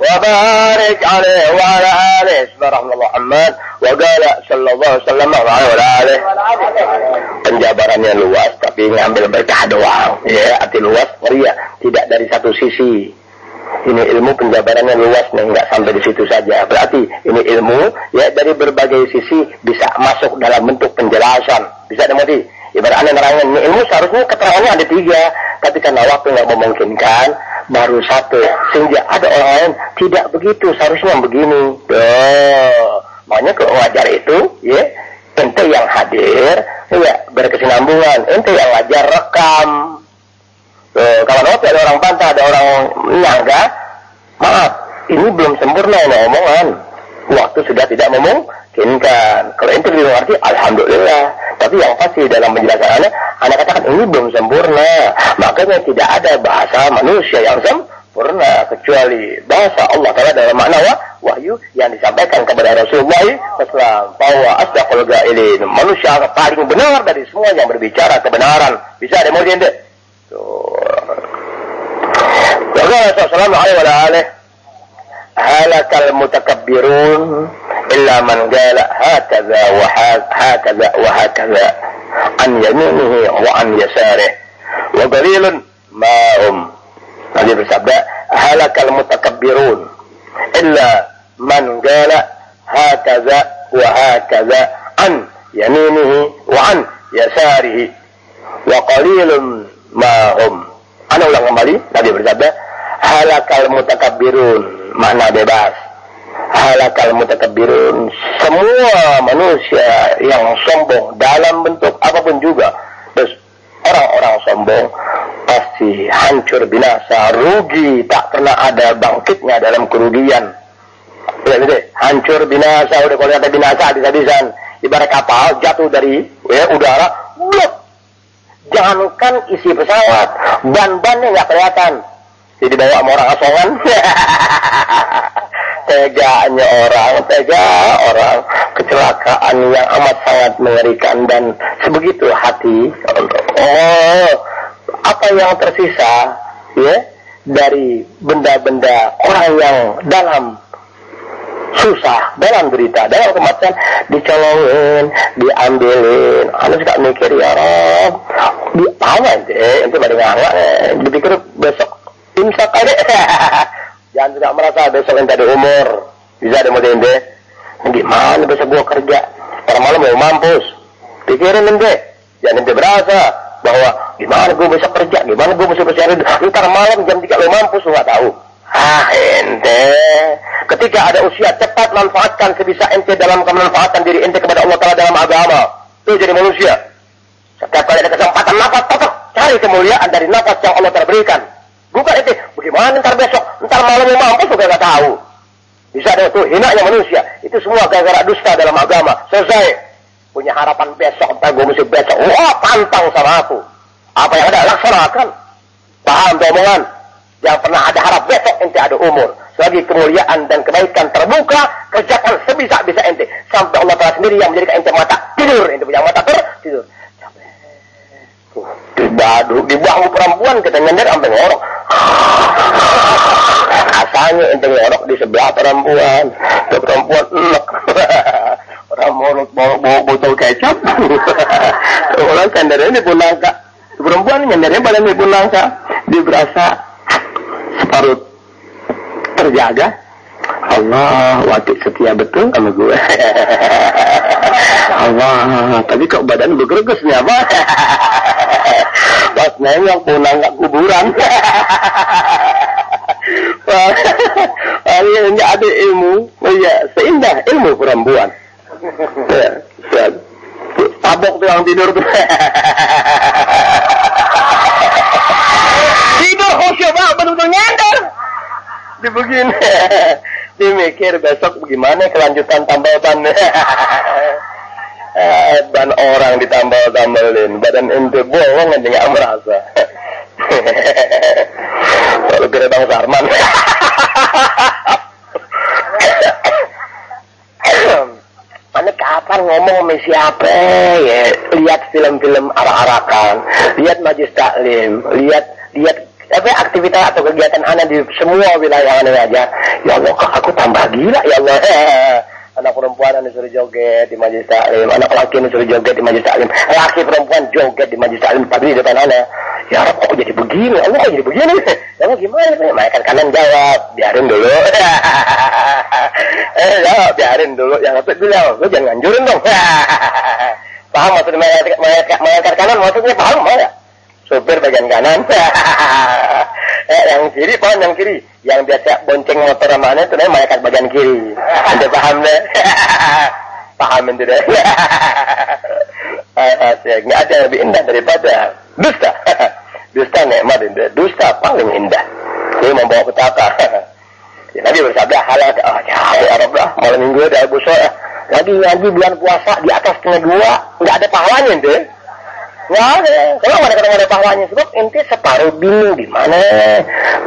وبارك عليه وعلى آله سبحانه Muhammad wa qala sallallahu alaihi wasallam wa ala penjabarannya luas tapi ngambil berkah doang ya, arti luas ya, tidak dari satu sisi. Ini ilmu penjabarannya luas nih, nggak sampai di situ saja. Berarti ini ilmu ya dari berbagai sisi bisa masuk dalam bentuk penjelasan. Bisa dimengerti. Ibaratnya nerangin ini ilmu seharusnya keterangannya ada 3, tapi karena waktu nggak memungkinkan baru 1. Sehingga ada orang lain tidak begitu, seharusnya begini. Makanya kalau ngajar itu ya ente yang hadir ya berkesinambungan, ente yang ngajar rekam. Kalau waktu ada orang bantah, ada orang nyangga, maaf, ini belum sempurna ini omongan. Waktu sudah tidak memungkinkan. Kalau ente belum ngerti, alhamdulillah. Tapi yang pasti dalam penjelasannya, anda katakan ini belum sempurna. Makanya tidak ada bahasa manusia yang sempurna kecuali bahasa Allah Ta'ala dalam makna wahyu yang disampaikan kepada Rasulullah SAW. Bahwa asdaqul qailin, manusia paling benar dari semua yang berbicara kebenaran. Bisa ada murid ente? Sallallahu alaihi wa alihi halakal mutakabbirun illa man qala hakaza wa hakaza an yaminihi wa an yasarihi wa qalilun ma hum. Nabi bersabda halakal mutakabbirun illa man qala hakaza wa hakaza an yaminihi wa an yasarihi wa qalilun ma hum. Ana ulang kembali, Nabi bersabda halakal mutakabbirun, makna bebas. Halakal mutakabbirun, semua manusia yang sombong dalam bentuk apapun juga. Terus orang-orang sombong pasti hancur binasa, rugi, tak pernah ada bangkitnya dalam kerugian. Hancur binasa, udah kalau ada binasa habis-habisan. Ibarat kapal jatuh dari udara, blok. Jangankan isi pesawat, ban-bannya nggak kelihatan. Jadi bawa sama orang asongan. Tega orang, kecelakaan yang amat sangat mengerikan dan sebegitu hati. Apa yang tersisa ya dari benda-benda orang yang dalam susah, dalam berita, dalam kematian, dicolongin, diambilin. Anda suka mikir ya Rob, apa ente pada ngangak, dipikir besok imsak aja. Jangan suka merasa besok ente ada umur, bisa ada model ente. Gimana besok gua kerja, ntar malam mau mampus, pikirin ente. Jangan ente berasa bahwa gimana gue besok kerja, gimana gue besok bersiaran, ntar malam jam 3 lo mampus, lo gak tahu. Ente ketika ada usia cepat manfaatkan sebisa ente dalam kemanfaatan diri ente kepada Allah Ta'ala dalam agama. Itu jadi manusia. Setiap kali ada kesempatan nafas, cari kemuliaan dari nafas yang Allah Ta'ala berikan. Bukan ente, bagaimana ntar besok, ntar malam lo mampus, lo gak tahu. Bisa ada itu hinanya manusia. Itu semua gara-gara dusta dalam agama. Selesai. Punya harapan besok, entah gue mesti besok. Wah, pantang sama aku. Apa yang ada, laksanakan. Paham omongan? Yang pernah ada harap besok, ente ada umur. Selagi kemuliaan dan kebaikan terbuka, kerjakan sebisa-bisa ente. Sampai Allah Ta'ala sendiri yang menjadikan ente mata tidur. Ente punya mata tidur. Di bahu perempuan kita nyender sampai ngorok. Asalnya ente ngorok di sebelah perempuan. Ke perempuan enak. Orang morot bawa botol kecap. Orang nyendernya di punangka. Perempuan nyendernya pada di punangka. Dia berasa separuh terjaga. Allah, waktu setia betul sama gue. Allah, tapi kok badan bergereges nih apa? Pas nengok punangka kuburan. Ini ada ilmu. Oh ya, seindah ilmu perempuan. Ya, tabok tuh yang tidur tuh. Tidur khusyuk banget, betul-betul nyender. Dia begini. Dia mikir besok bagaimana kelanjutan tambal-ban. Ban orang ditambal-tambalin. Badan ente bolong aja nggak merasa. Kalau kira Bang Sarman. Mana kapan ngomong sama siapa ya? Lihat film-film arak-arakan, lihat majlis taklim, lihat apa aktivitas atau kegiatan anak di semua wilayah anak aja. Ya Allah, kok aku tambah gila ya Allah. Anak perempuan disuruh joget di majlis taklim, anak laki disuruh joget di majlis taklim, laki perempuan joget di majlis taklim, tapi di depan anak. Ya Allah, kok jadi begini? Allah, kok jadi begini? Ya Allah, gimana? Malaikat kanan jawab, biarin dulu. Jawab, biarin dulu. Yang satu bilang, lu jangan nganjurin dong. Paham maksudnya malaikat kanan? Maksudnya paham ya? Supir bagian kanan. Yang kiri, paham yang kiri. Yang biasa bonceng motor mana itu namanya malaikat bagian kiri. Anda paham deh? Paham itu deh. Nggak ada yang lebih indah daripada dusta. Dusta nikmat indah. Dusta paling indah. Dia membawa petaka. Ya, Nabi bersabda halal. Ya Allah, malam minggu ada Abu Soya. Lagi bulan puasa di atas setengah 2, nggak ada pahalanya ente. Nggak ada. Kalau nggak ada pahalanya, sebab ente separuh bingung di mana.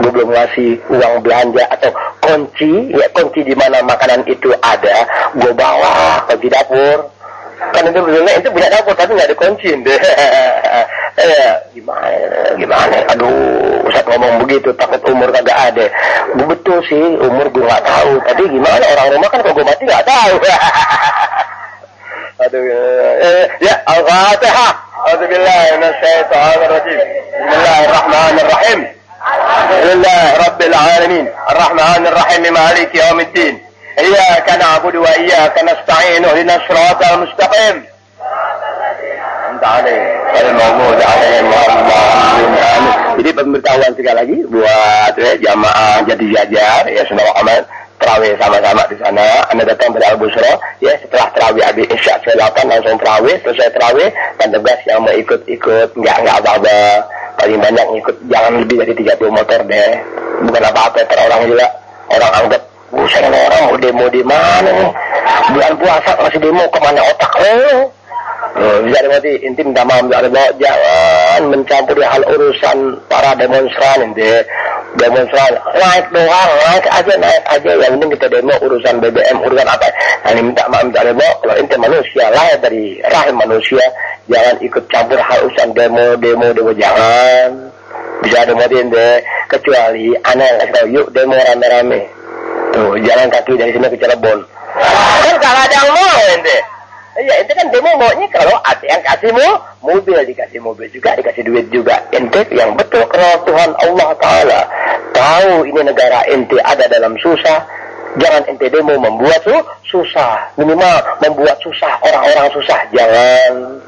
Gue belum ngasih uang belanja atau kunci, ya kunci di mana makanan itu ada. Gue bawa kunci dapur. Kan itu benernya itu punya dapur tapi nggak ada kunci ente. Gimana? Aduh, Ustaz ngomong begitu takut umur kagak ada. Gue betul sih umur gue nggak tahu. Tapi gimana orang rumah kan kalau gue mati nggak tahu. Aduh, ya Al-Fatihah. A'udzubillahi minasyaitonir rajim. Bismillahirrahmanirrahim. Alhamdulillahirabbil alamin. Arrahmanir rahim maliki yaumiddin. Iyyaka na'budu wa iyyaka nasta'in. Ihdinas siratal mustaqim. Jadi pemberitahuan sekali lagi buat jamaah Jati Jajar ya sudah aman terawih sama-sama di sana. Anda datang pada Al Busro ya setelah terawih habis isya selatan langsung terawih, selesai terawih dan tegas yang mau ikut nggak apa-apa, paling banyak ikut jangan lebih dari 30 motor deh, bukan apa-apa orang juga orang anggap buset orang mau demo di mana nih bulan puasa masih demo kemana otak lo. Bisa dimati inti minta maaf jangan mencampuri hal urusan para demonstran naik aja yang penting kita demo urusan BBM urusan apa yang minta maaf kalau inti manusia lahir dari rahim manusia jangan ikut campur hal urusan demo jangan bisa dimati kecuali anak yang kasih yuk demo rame-rame tuh jalan kaki dari sini ke Cirebon kan kalau ada yang mau ente. Iya, ente kan demo maunya kalau ada yang kasihmu mobil, dikasih mobil juga, dikasih duit juga. Ente yang betul kalau Tuhan Allah Ta'ala tahu ini negara ente ada dalam susah, jangan ente demo membuat susah. Minimal membuat susah orang-orang susah, jangan.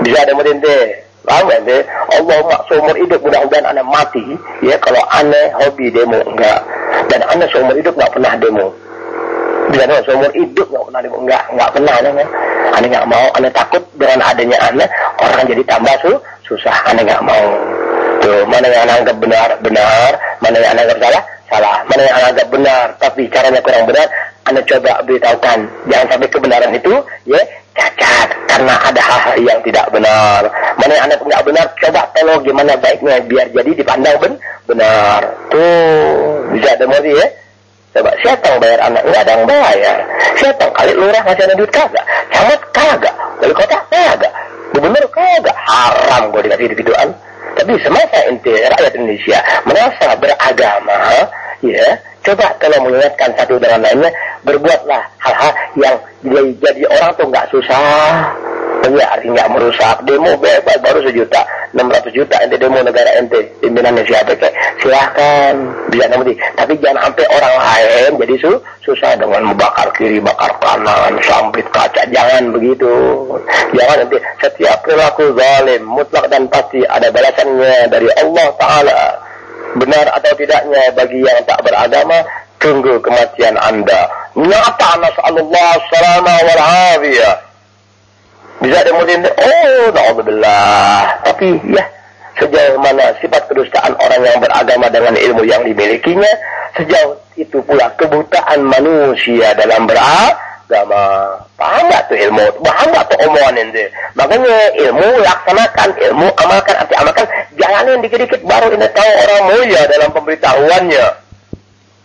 Bisa demo ente Paham ente? Allah mak seumur hidup mudah-mudahan anda mati. Ya kalau aneh hobi demo enggak. Dan anda seumur hidup enggak pernah demo. Bila seumur hidup enggak pernah demo, enggak pernah aneh. Aneh enggak mau, aneh takut dengan adanya aneh orang jadi tambah susah. Aneh enggak mau. Tuh, mana yang anda anggap benar, mana yang anda anggap salah. Mana yang anda anggap benar tapi caranya kurang benar, anda coba beritahukan. Jangan sampai kebenaran itu ya cacat karena ada hal-hal yang tidak benar. Mana yang anda nggak benar, coba tolong gimana baiknya biar jadi dipandang benar. Tuh bisa demo ya. Coba siapa yang bayar anak? Nggak ada yang bayar. Siapa yang kali lurah masih ada duit kagak? Camat kagak? Wali kota kagak? Gubernur kagak? Haram gue dikasih gituan. Tapi semasa ente rakyat Indonesia merasa beragama, ya coba tolong mengingatkan satu dengan lainnya, berbuatlah hal-hal yang jadi orang tuh nggak susah. Ya artinya nggak merusak. Demo bebas baru 1.600.000 ente demo negara ente, pimpinannya siapa kayak silahkan bisa nanti. Tapi jangan sampai orang lain jadi susah dengan membakar kiri bakar kanan sambit kaca, jangan begitu. Jangan nanti setiap perilaku zalim mutlak dan pasti ada balasannya dari Allah Ta'ala. Benar atau tidaknya bagi yang tak beragama, tunggu kematian anda. Nyata nasallallahu salama wal afiyah. Bisa demotin, na'udzubillah. Tapi ya, sejauh mana sifat kedustaan orang yang beragama dengan ilmu yang dimilikinya, sejauh itu pula kebutaan manusia dalam beragama. Paham gak tuh ilmu? Paham gak tuh omongan ini? Makanya ilmu laksanakan, ilmu amalkan, arti amalkan, jalanin dikit-dikit baru ini tahu orang mulia dalam pemberitahuannya.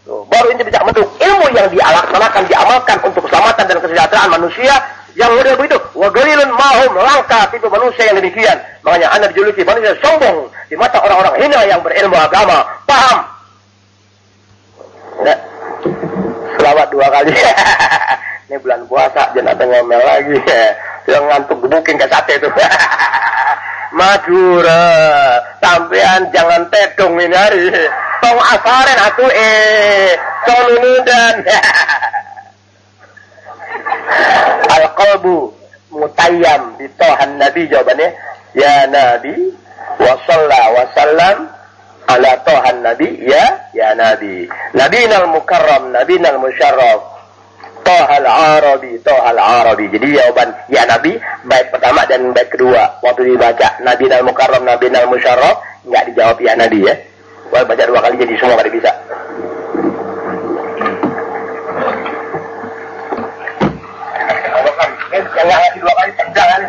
Tuh, baru ini bisa bentuk ilmu yang dilaksanakan, diamalkan untuk keselamatan dan kesejahteraan manusia. Yang model begitu, wa qalilun mahum, langka itu manusia yang demikian. Makanya anda dijuluki manusia sombong di mata orang-orang hina yang berilmu agama. Paham? Nah, selawat 2 kali. Ini bulan puasa, jangan ada ngomel lagi. Yang ngantuk gebukin ke sate itu. Madura, sampean jangan tedong ini hari. Tong asaren atuh tong nunudan. Al-qalbu mutayyam di tohan Nabi, jawabannya ya Nabi wa sallam ala tohan Nabi ya Nabi Nabinal mukarram Nabinal musyarraf tohal Arabi. Jadi jawaban ya Nabi baik pertama dan baik kedua waktu dibaca Nabinal mukarram Nabinal musyarraf nggak dijawab ya Nabi ya. Wah, baca 2 kali jadi semua nggak bisa. Yang ngasih 2 kali jangan.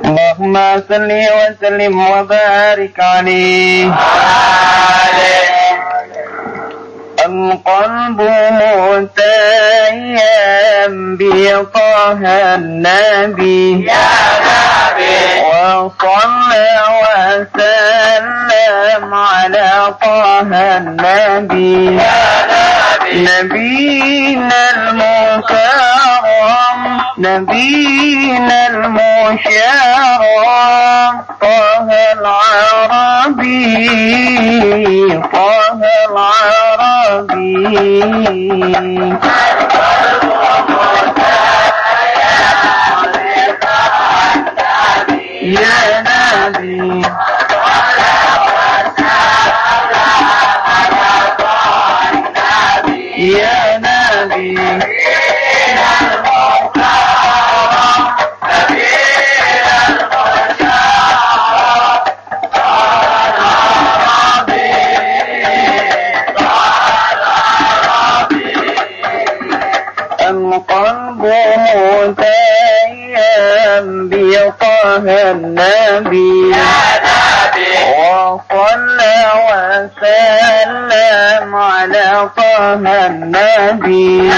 Allahumma salli wa sallim wa barik alaihi. القلب متيم بطه النبي يا نبي وصلى وسلم على طه النبي يا نبي نبينا المكرم نبينا المشرف طه العربي طه العربي يا نبي يا نبي القلب متيم بطه النبي وصلى وسلم على طه النبي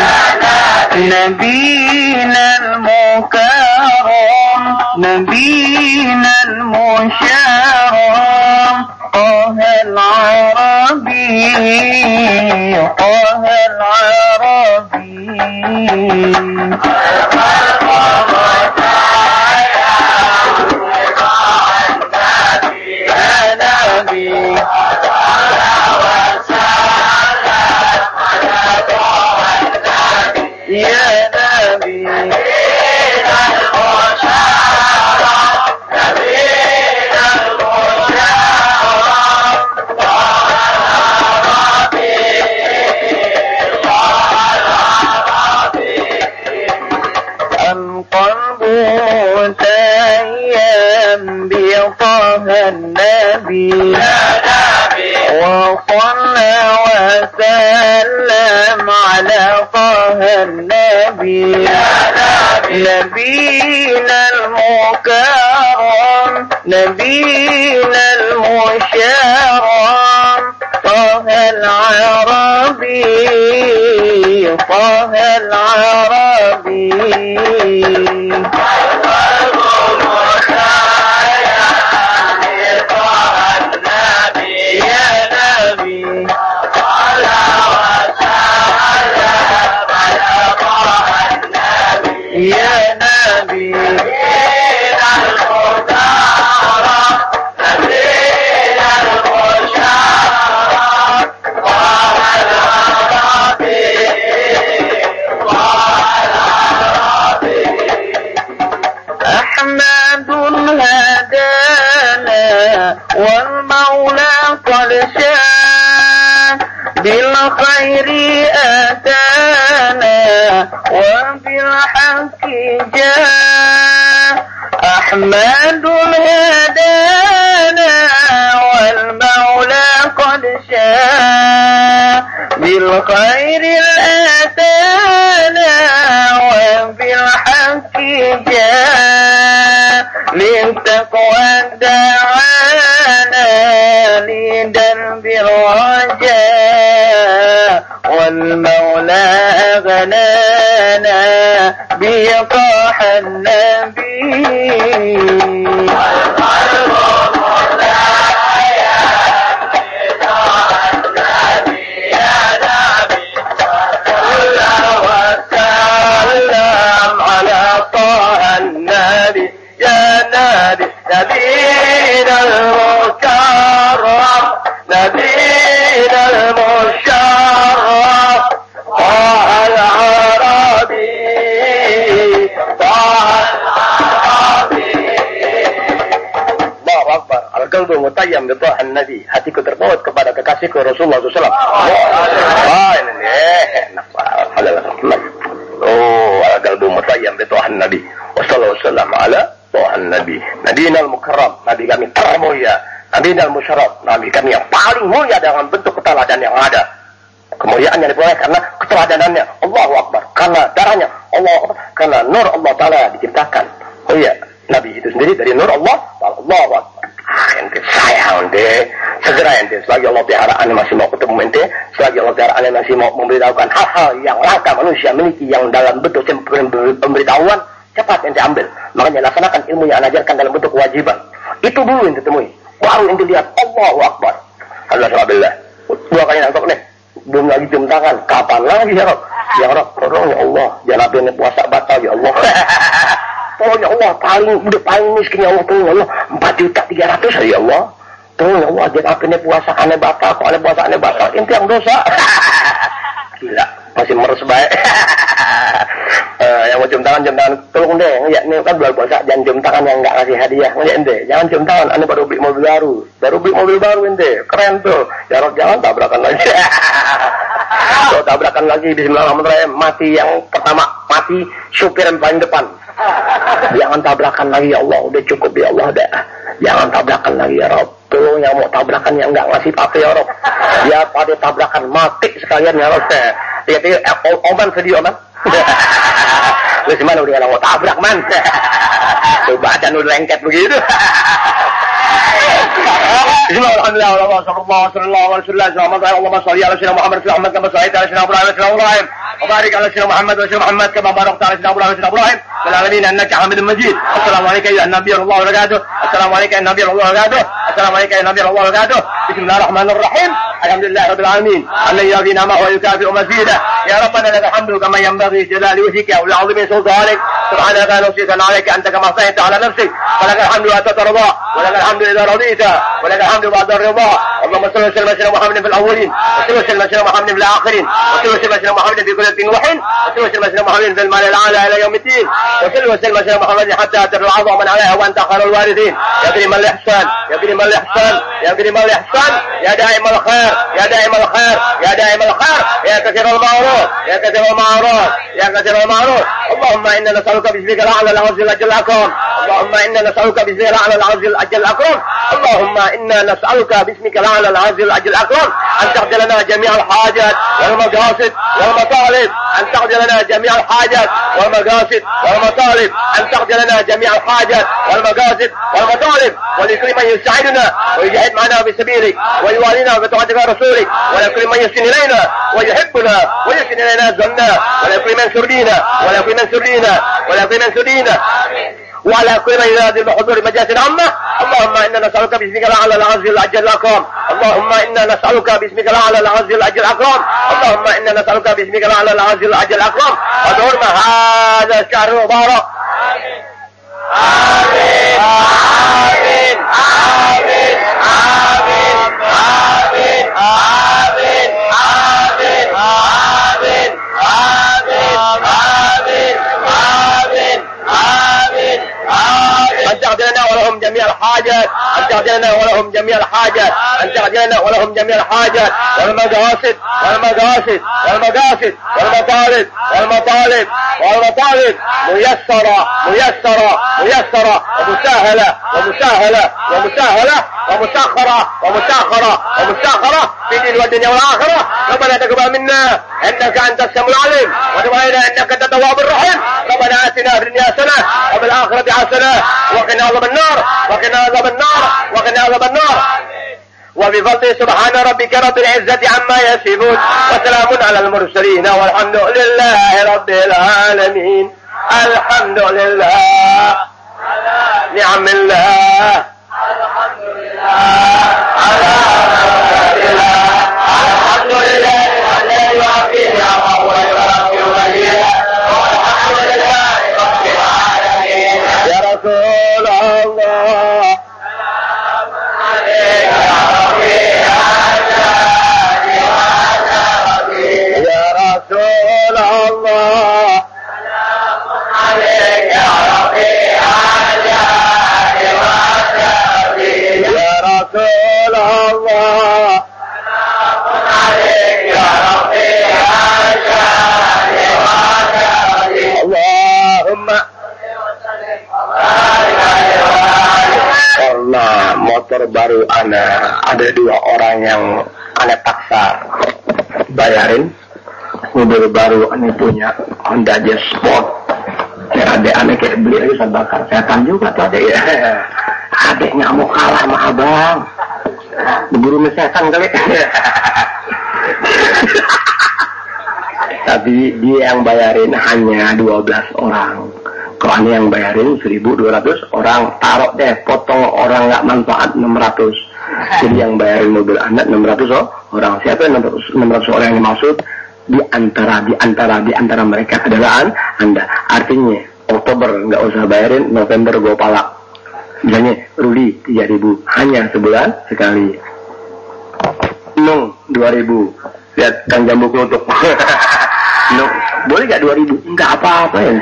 نبينا المكرم نبينا المشرف طه العربي طه العربي يا نبي النبي وصلى وسلم على طه النبي نبينا المكرم نبينا المشرم طه العربي طه العربي يا نبي نبينا المختار نبينا المشرف طه العربي طه العربي أحمد هدانا والمولى قد شاء بالخير أتانا وبالحق جاء أحمد هدانا والمولى قد شاء بالخير أتانا وبالحق جاء للتقوى دعانا لدرب الرجاء والمولى أغنانا بطاح النبي نبينا المكرم نبينا المشرف طه العربي طه العربي. Allahu Akbar. Al-qalbu mutayyam bi ta'an nabi. Hatiku terbaut kepada kekasihku Rasulullah SAW. Wah, ini enak. Alhamdulillah. Oh, al-qalbu mutayyam bi ta'an nabi. Wassalamualaikum ala Tuhan Nabi, Nabiinal Mukarram, Nabi kami termulia, Nabiinal Musyarraf, Nabi kami yang paling mulia dengan bentuk keteladanan yang ada. Kemuliaan yang diperoleh karena keteladanannya, Allahu Akbar, karena darahnya, Allahu Akbar, karena nur Allah Ta'ala diciptakan. Oh iya, Nabi itu sendiri dari nur Allah, Allahu Akbar. Ente sayang ente, segera ente, selagi Allah pelihara ane masih mau ketemu ente, selagi Allah pelihara ane masih mau memberitahukan hal-hal yang langka manusia miliki yang dalam bentuk pemberitahuan, cepat ente ambil. Makanya laksanakan ilmu yang anda ajarkan dalam bentuk kewajiban. Itu dulu ente temui. Baru ente lihat Allahu Akbar. Alhamdulillah. 2 kali nangkep nih. Belum lagi jam tangan. Kapan lagi ya Rob? Ya Rob, tolong ya Allah. Jangan ini puasa batal ya Allah. Tolong ya Allah. Paling miskin ya Allah. Tolong ya Allah. 4.300.000 ya Allah. Tolong ya Allah. Jangan ini puasa aneh batal. Kalau aneh puasa aneh batal. Ente yang dosa. Gila. Masih meres baik. Yang mau cium tangan tolong deh ya, ini kan bulan puasa, jangan cium tangan yang nggak ngasih hadiah ngeliat ente, jangan cium tangan, ane baru beli mobil baru ente, keren tuh ya Rob, jangan tabrakan lagi. Kalau tabrakan lagi bismillahirrahmanirrahim, mati yang pertama, mati supir yang paling depan, jangan tabrakan lagi ya Allah, udah cukup ya Allah dah, jangan tabrakan lagi ya Rob, tolong yang mau tabrakan yang nggak ngasih pakai ya Rob, ya pada tabrakan mati sekalian ya Rob. Lihat Oman sedih Oman. Lu gimana udah mau tabrak man? Tuh badan udah lengket begitu. Bismillahirrahmanirrahim. Allahumma shalli ala sayyidina Muhammad kama shallaita ala sayyidina Ibrahim wa barik ala sayyidina Muhammad wa sayyidina Muhammad kama barakta ala sayyidina Ibrahim fil alamin innaka Hamidum Majid. Assalamu alayka ya nabiy Allah wa barakatuh. Assalamu alayka ya nabiy Allah wa barakatuh. Assalamu alayka ya nabiy Allah wa barakatuh. Bismillahirrahmanirrahim. Alhamdulillahirabbil alamin. Alladhi yadina ma wa yukafi'u mazida. Ya rabbana lakal hamdu kama yanbaghi jalali wajhika wa 'azimi sultanik. Subhanaka nusika 'alayka anta kama sa'ita 'ala nafsik. Walakal hamdu hatta tarda wa lakal hamdu idza radita wa lakal hamdu ba'da ar-ridha. Allahumma salli ala sayyidina Muhammadin fil awwalin wa salli ala sayyidina Muhammadin fil akhirin wa salli ala sayyidina Muhammadin fi kulli wahyin wa salli ala sayyidina Muhammadin fil mala'il a'la ila yaumiddin wa salli ala sayyidina Muhammadin hatta tarda 'azama 'alayha wa anta khairul warithin. Ya karim al-ihsan ya karim al-ihsan ya minimal ihsan, ya daimal khair, ya daimal khair, ya daimal khair, ya katsirul ma'ruf, ya katsirul ma'ruf, ya katsirul ma'ruf. Allahumma inna nas'aluka bismika al-a'la al-'azza al-ajal akram. Allahumma inna nas'aluka bismika al-a'la al-'azza al-ajal akram. Allahumma inna nas'aluka bismika al-a'la al-'azza al-ajal akram an taqdi lana jami' al-hajat wal maqasid wal matalib, an taqdi lana jami' al-hajat wal maqasid wal matalib, an taqdi lana jami' al-hajat wal maqasid wal matalib, wa likul man yus'iduna wa yujahid ma'ana fi sabilik wa yuwalina bi ta'ati rasulik, wa likul man yusin ilayna wa yuhibbuna wa yusin ilayna zanna, wa likul man surdina wa likul man surdina wa likul man surdina وعلى كل من ينادي بحضور مجالس عامة. اللهم إنا نسألك باسمك الأعلى العز الأجل الأكرم. اللهم إنا نسألك باسمك الأعلى العز الأجل الأكرم. اللهم إنا نسألك باسمك الأعلى العز الأجل الأكرم وبحرمة هذا الشهر المبارك. آمين آمين آمين آمين آمين آمين آمين آمين آمين آمين آمين أن تقضي لنا ولهم جميع الحاجات، أن تقضي لنا ولهم جميع الحاجات، أن تقضي لنا ولهم جميع الحاجات والمقاصد والمقاصد والمقاصد والمطالب والمطالب والمطالب ميسرة ميسرة ميسرة ومسهلة ومسهلة ومسهلة ومسخرة ومسخرة ومسخرة في الدين والدنيا والآخرة. ربنا تقبل منا إنك أنت السميع العليم وتب علينا إنك أنت التواب الرحيم. ربنا آتنا في الدنيا حسنة وفي الآخرة حسنة وقنا عذاب النار وقنا عذاب النار وقنا عذاب النار. وبفضل سبحان ربك رب العزة عما يصفون وسلام على المرسلين والحمد لله رب العالمين. الحمد لله نعم الله الحمد لله على الحمد لله الذي يوفي نعمه ويكافئ غيره والحمد لله رب العالمين. يا رسول الله سلام عليك يا ربي يا رسول الله سلام عليك يا ربي يا رسول الله سلام عليك يا ربي اللهم pernah motor baru ada 2 orang yang anak paksa bayarin mobil baru aneh punya Honda Jazz Sport. Ya adek aneh kayak beli aja saya bakar setan juga tuh adek ya. Adeknya mau kalah sama abang berburu setan kali. Tapi dia yang bayarin hanya 12 orang. Kalau aneh yang bayarin 1.200 orang, taruh deh potong orang nggak manfaat 600. Jadi yang bayarin mobil anak 600 orang. Siapa yang 600 orang yang dimaksud? Di antara mereka adalah Anda. Artinya Oktober nggak usah bayarin, November gue palak. Misalnya Ruli 3.000 hanya sebulan sekali. Nung 2.000. Lihat Kang Jambu Kelutuk. No, boleh gak 2.000? Enggak apa-apa ya.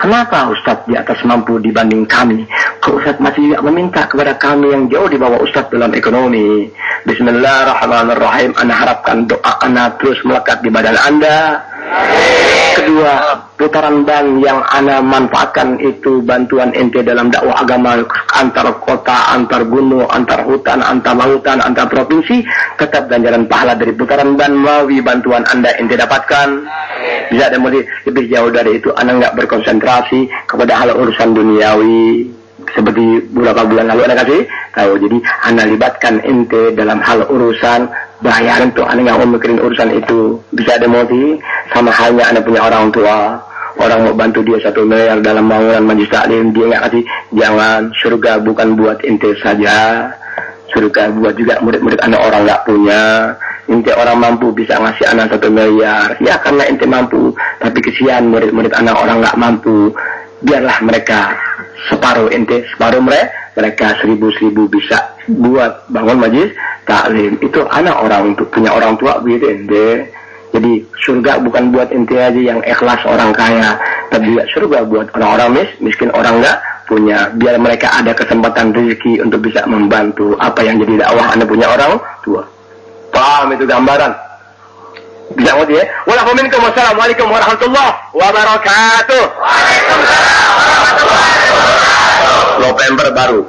Kenapa Ustadz di atas mampu dibanding kami? Kok Ustadz masih tidak meminta kepada kami yang jauh di bawah Ustadz dalam ekonomi? Bismillahirrahmanirrahim. Ana harapkan doa ana terus melekat di badan Anda. Kedua, putaran ban yang Ana manfaatkan itu bantuan ente dalam dakwah agama antar kota, antar gunung, antar hutan, antar lautan, antar provinsi. Tetap ganjaran pahala dari putaran ban melalui bantuan Anda ente dapatkan. Bisa ada lebih jauh dari itu, Ana nggak berkonsentrasi kepada hal urusan duniawi. Seperti beberapa bulan lalu Ana kasih tahu. Jadi Ana libatkan ente dalam hal urusan bayaran tuh. Ana nggak mau mikirin urusan itu. Bisa ada motif. Sama halnya Ana punya orang tua. Orang mau bantu dia 1 miliar dalam bangunan majlis taklim, dia nggak kasih. Jangan, surga bukan buat ente saja. Surga buat juga murid-murid Ana orang nggak punya. Ente orang mampu bisa ngasih Ana 1 miliar. Ya karena ente mampu. Tapi kesian murid-murid Ana orang nggak mampu. Biarlah mereka separuh ente, separuh mereka 1.000 bisa buat bangun majlis taklim. Itu anak orang untuk punya orang tua gitu ente. Jadi surga bukan buat ente aja yang ikhlas orang kaya, tapi juga surga buat orang-orang miskin, orang nggak punya, biar mereka ada kesempatan rezeki untuk bisa membantu apa yang jadi dakwah Anda punya orang tua. Paham itu gambaran? Bisa ngerti ya? Wassalamualaikum warahmatullahi wabarakatuh. November baru.